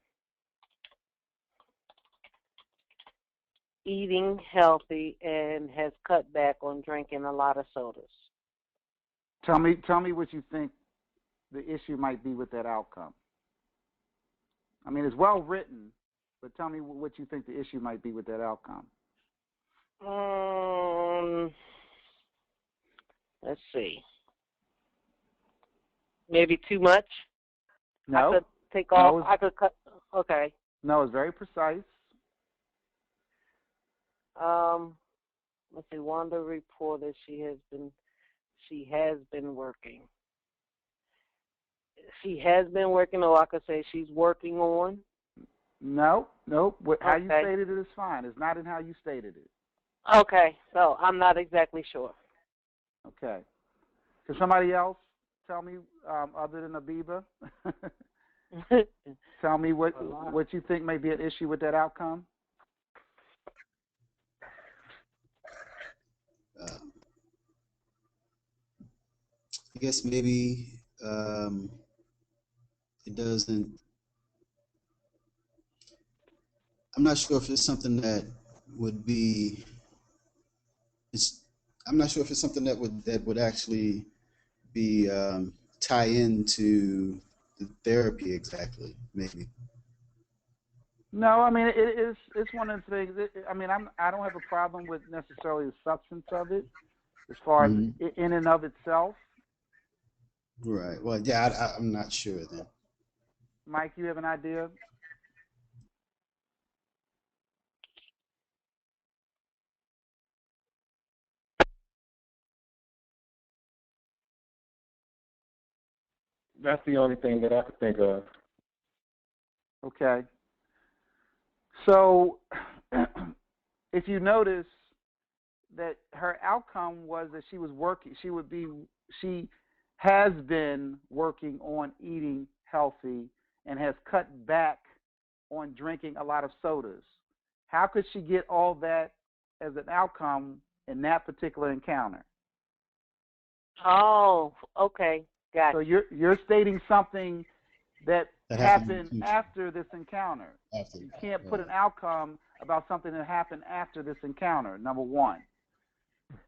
eating healthy and has cut back on drinking a lot of sodas. Tell me what you think the issue might be with that outcome. I mean, it's well written, but tell me what you think the issue might be with that outcome. Let's see. Maybe too much? No. I could take off. No, I could cut. Okay. No, it's very precise. Let's see. Wanda reported she has been working. She has been working, or I could say she's working on. No. How you Okay. stated it is fine. It's not in how you stated it. Okay. So I'm not exactly sure. Okay. Can somebody else tell me, other than Abiba? Tell me what you think may be an issue with that outcome. I guess maybe it doesn't. I'm not sure if it's something that would be. I'm not sure if it's something that would actually be tie into the therapy exactly. Maybe. No, I mean it's one of the things. I don't have a problem with necessarily the substance of it, as far as in and of itself. Right. Well, yeah, I'm not sure then. Mike, you have an idea? That's the only thing that I could think of. Okay. So, if you notice, that her outcome was that she was working. She has been working on eating healthy and has cut back on drinking a lot of sodas. How could she get all that as an outcome in that particular encounter? Oh, okay, gotcha. So you're stating something that happened happened after this encounter. after. You can't put an outcome about something that happened after this encounter, number one.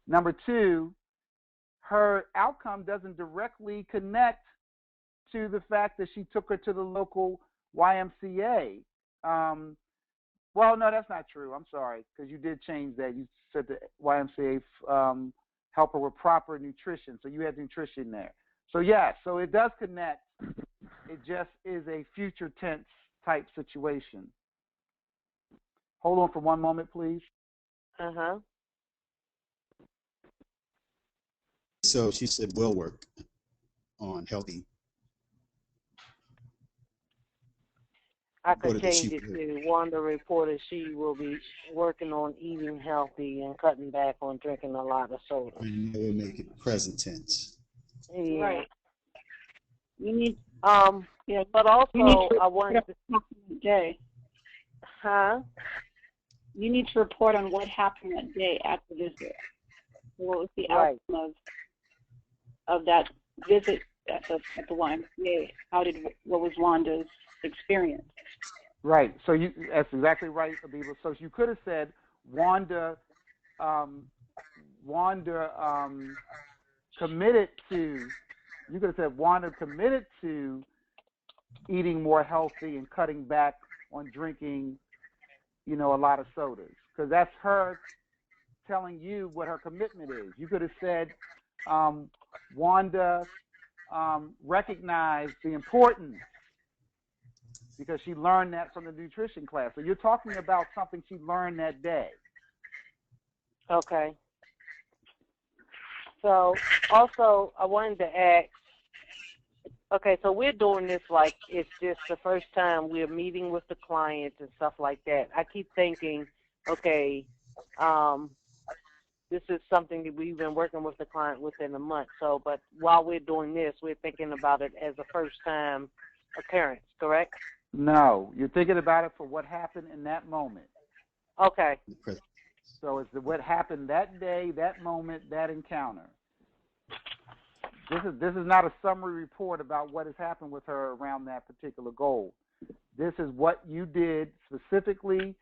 Number two, her outcome doesn't directly connect to the fact that she took her to the local YMCA. Well, no, that's not true. I'm sorry, because you did change that. You said the YMCA help her with proper nutrition, so you had nutrition there. So, yeah, so it does connect. It just is a future tense type situation. Hold on for one moment, please. Uh-huh. So she said, will work on healthy. I could Reported that change she it would. to Wanda reported she will be working on eating healthy and cutting back on drinking a lot of soda. And they would make it present tense. Yeah. Right. You need, Yeah, but also you need to I wanted to, report on that day. huh? You need to report on what happened that day at the visit. What was the Right. outcome of that visit at the YMCA? What was Wanda's experience? Right. So that's exactly right, Abiba. So you could have said Wanda committed to. You could have said Wanda committed to eating more healthy and cutting back on drinking, a lot of sodas, because that's her telling you what her commitment is. You could have said Wanda recognized the importance because she learned that from the nutrition class. So you're talking about something she learned that day. Okay. So also I wanted to ask, okay, so we're doing this like it's just the first time we're meeting with the clients and stuff like that. I keep thinking, okay, this is something that we've been working with the client within a month. So, but while we're doing this, we're thinking about it as a first time occurrence, correct? No, you're thinking about it for what happened in that moment. Okay. So it's what happened that day, that moment, that encounter. This is not a summary report about what has happened with her around that particular goal. This is what you did specifically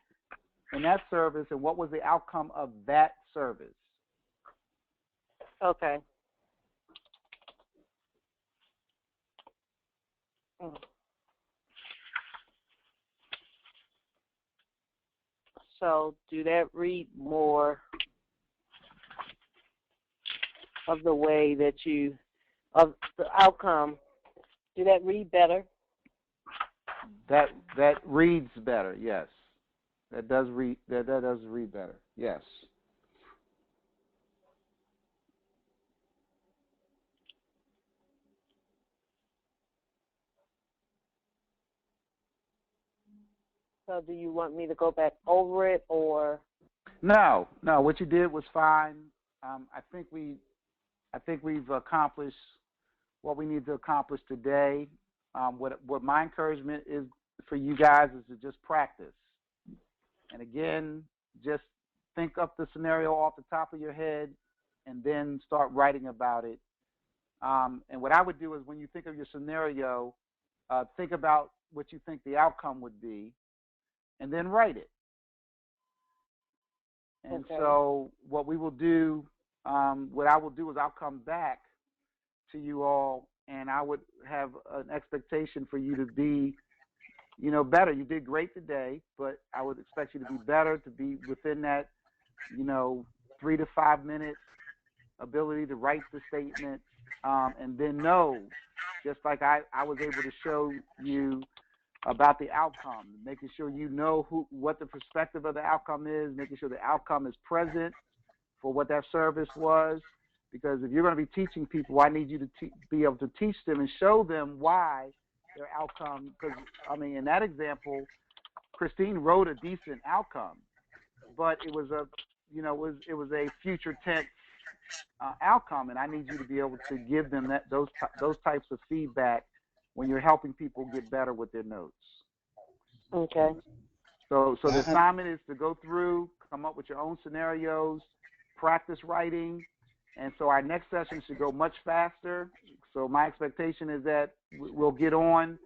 in that service and what was the outcome of that service. Okay. So do that read more of the way that of the outcome, do that read better? That reads better, yes. That does read better, yes. So do you want me to go back over it or? No. What you did was fine. I think we've accomplished what we need to accomplish today. What my encouragement is for you guys is to just practice. And again, just think up the scenario off the top of your head, and then start writing about it. And what I would do is, when you think of your scenario, think about what you think the outcome would be, and then write it. And Okay. so what we will do, what I will do is I'll come back to you all, and I would have an expectation for you to be, better. You did great today, but I would expect you to be better, to be within that, 3 to 5 minute ability to write the statement, and then know, just like I was able to show you about the outcome, making sure you know what the perspective of the outcome is, making sure the outcome is present for what that service was. Because if you're going to be teaching people, I need you to be able to teach them and show them why their outcome. Because, in that example, Christine wrote a decent outcome, but it was it was a future tense outcome, and I need you to be able to give them those types of feedback when you're helping people get better with their notes. Okay. So the assignment is to go through, come up with your own scenarios, practice writing, and so our next session should go much faster. So my expectation is that we'll get on,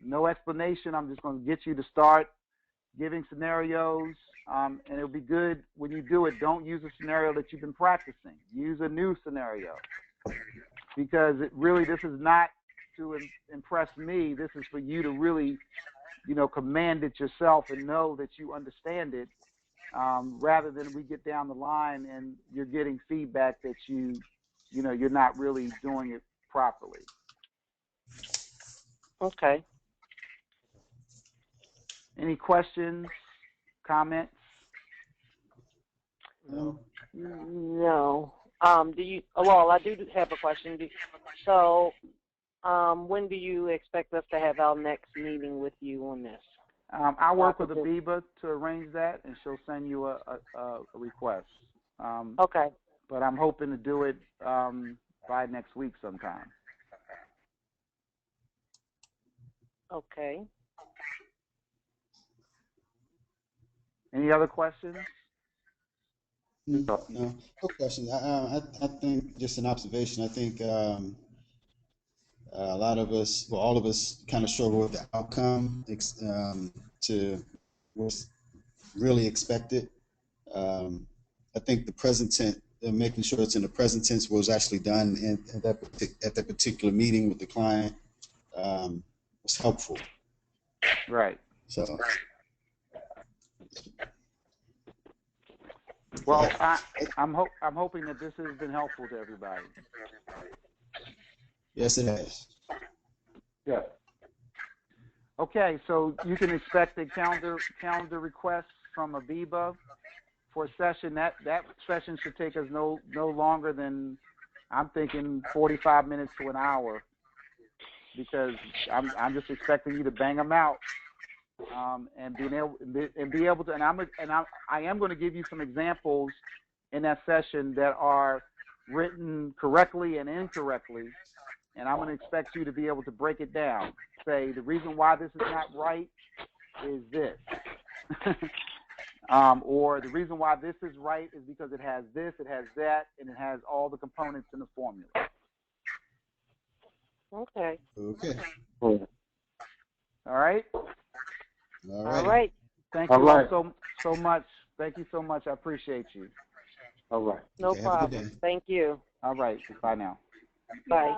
no explanation. I'm just going to get you to start giving scenarios, and it'll be good when you do it. Don't use a scenario that you've been practicing. Use a new scenario, because this is not to impress me. This is for you to really, command it yourself and know that you understand it, rather than we get down the line and you're getting feedback that you're not really doing it properly. Okay. Any questions, comments? No. Do you? Well, I do have a question. When do you expect us to have our next meeting with you on this? I'll work with Abiba to arrange that, and she'll send you a request. Okay. But I'm hoping to do it by next week sometime. Okay. Any other questions? No questions. I think just an observation. I think a lot of us, well, all of us, kind of struggle with the outcome to what's really expected. I think the present tense, making sure it's in the present tense, was actually done at that particular meeting with the client, was helpful. Right. So. Well, I'm hoping that this has been helpful to everybody. Yes, it has. Yeah. Okay, so you can expect a calendar request from Abiba for a session. That session should take us no longer than, I'm thinking, 45 minutes to an hour, because I'm just expecting you to bang them out. And be able to, I am going to give you some examples in that session that are written correctly and incorrectly, and I'm going to expect you to be able to break it down. Say, the reason why this is not right is this, or the reason why this is right is because it has this, it has that, and it has all the components in the formula. Okay. Okay. All right. All right. Thank you all so much. Thank you so much. I appreciate you. All right. No problem. Thank you. All right. Bye now. Bye.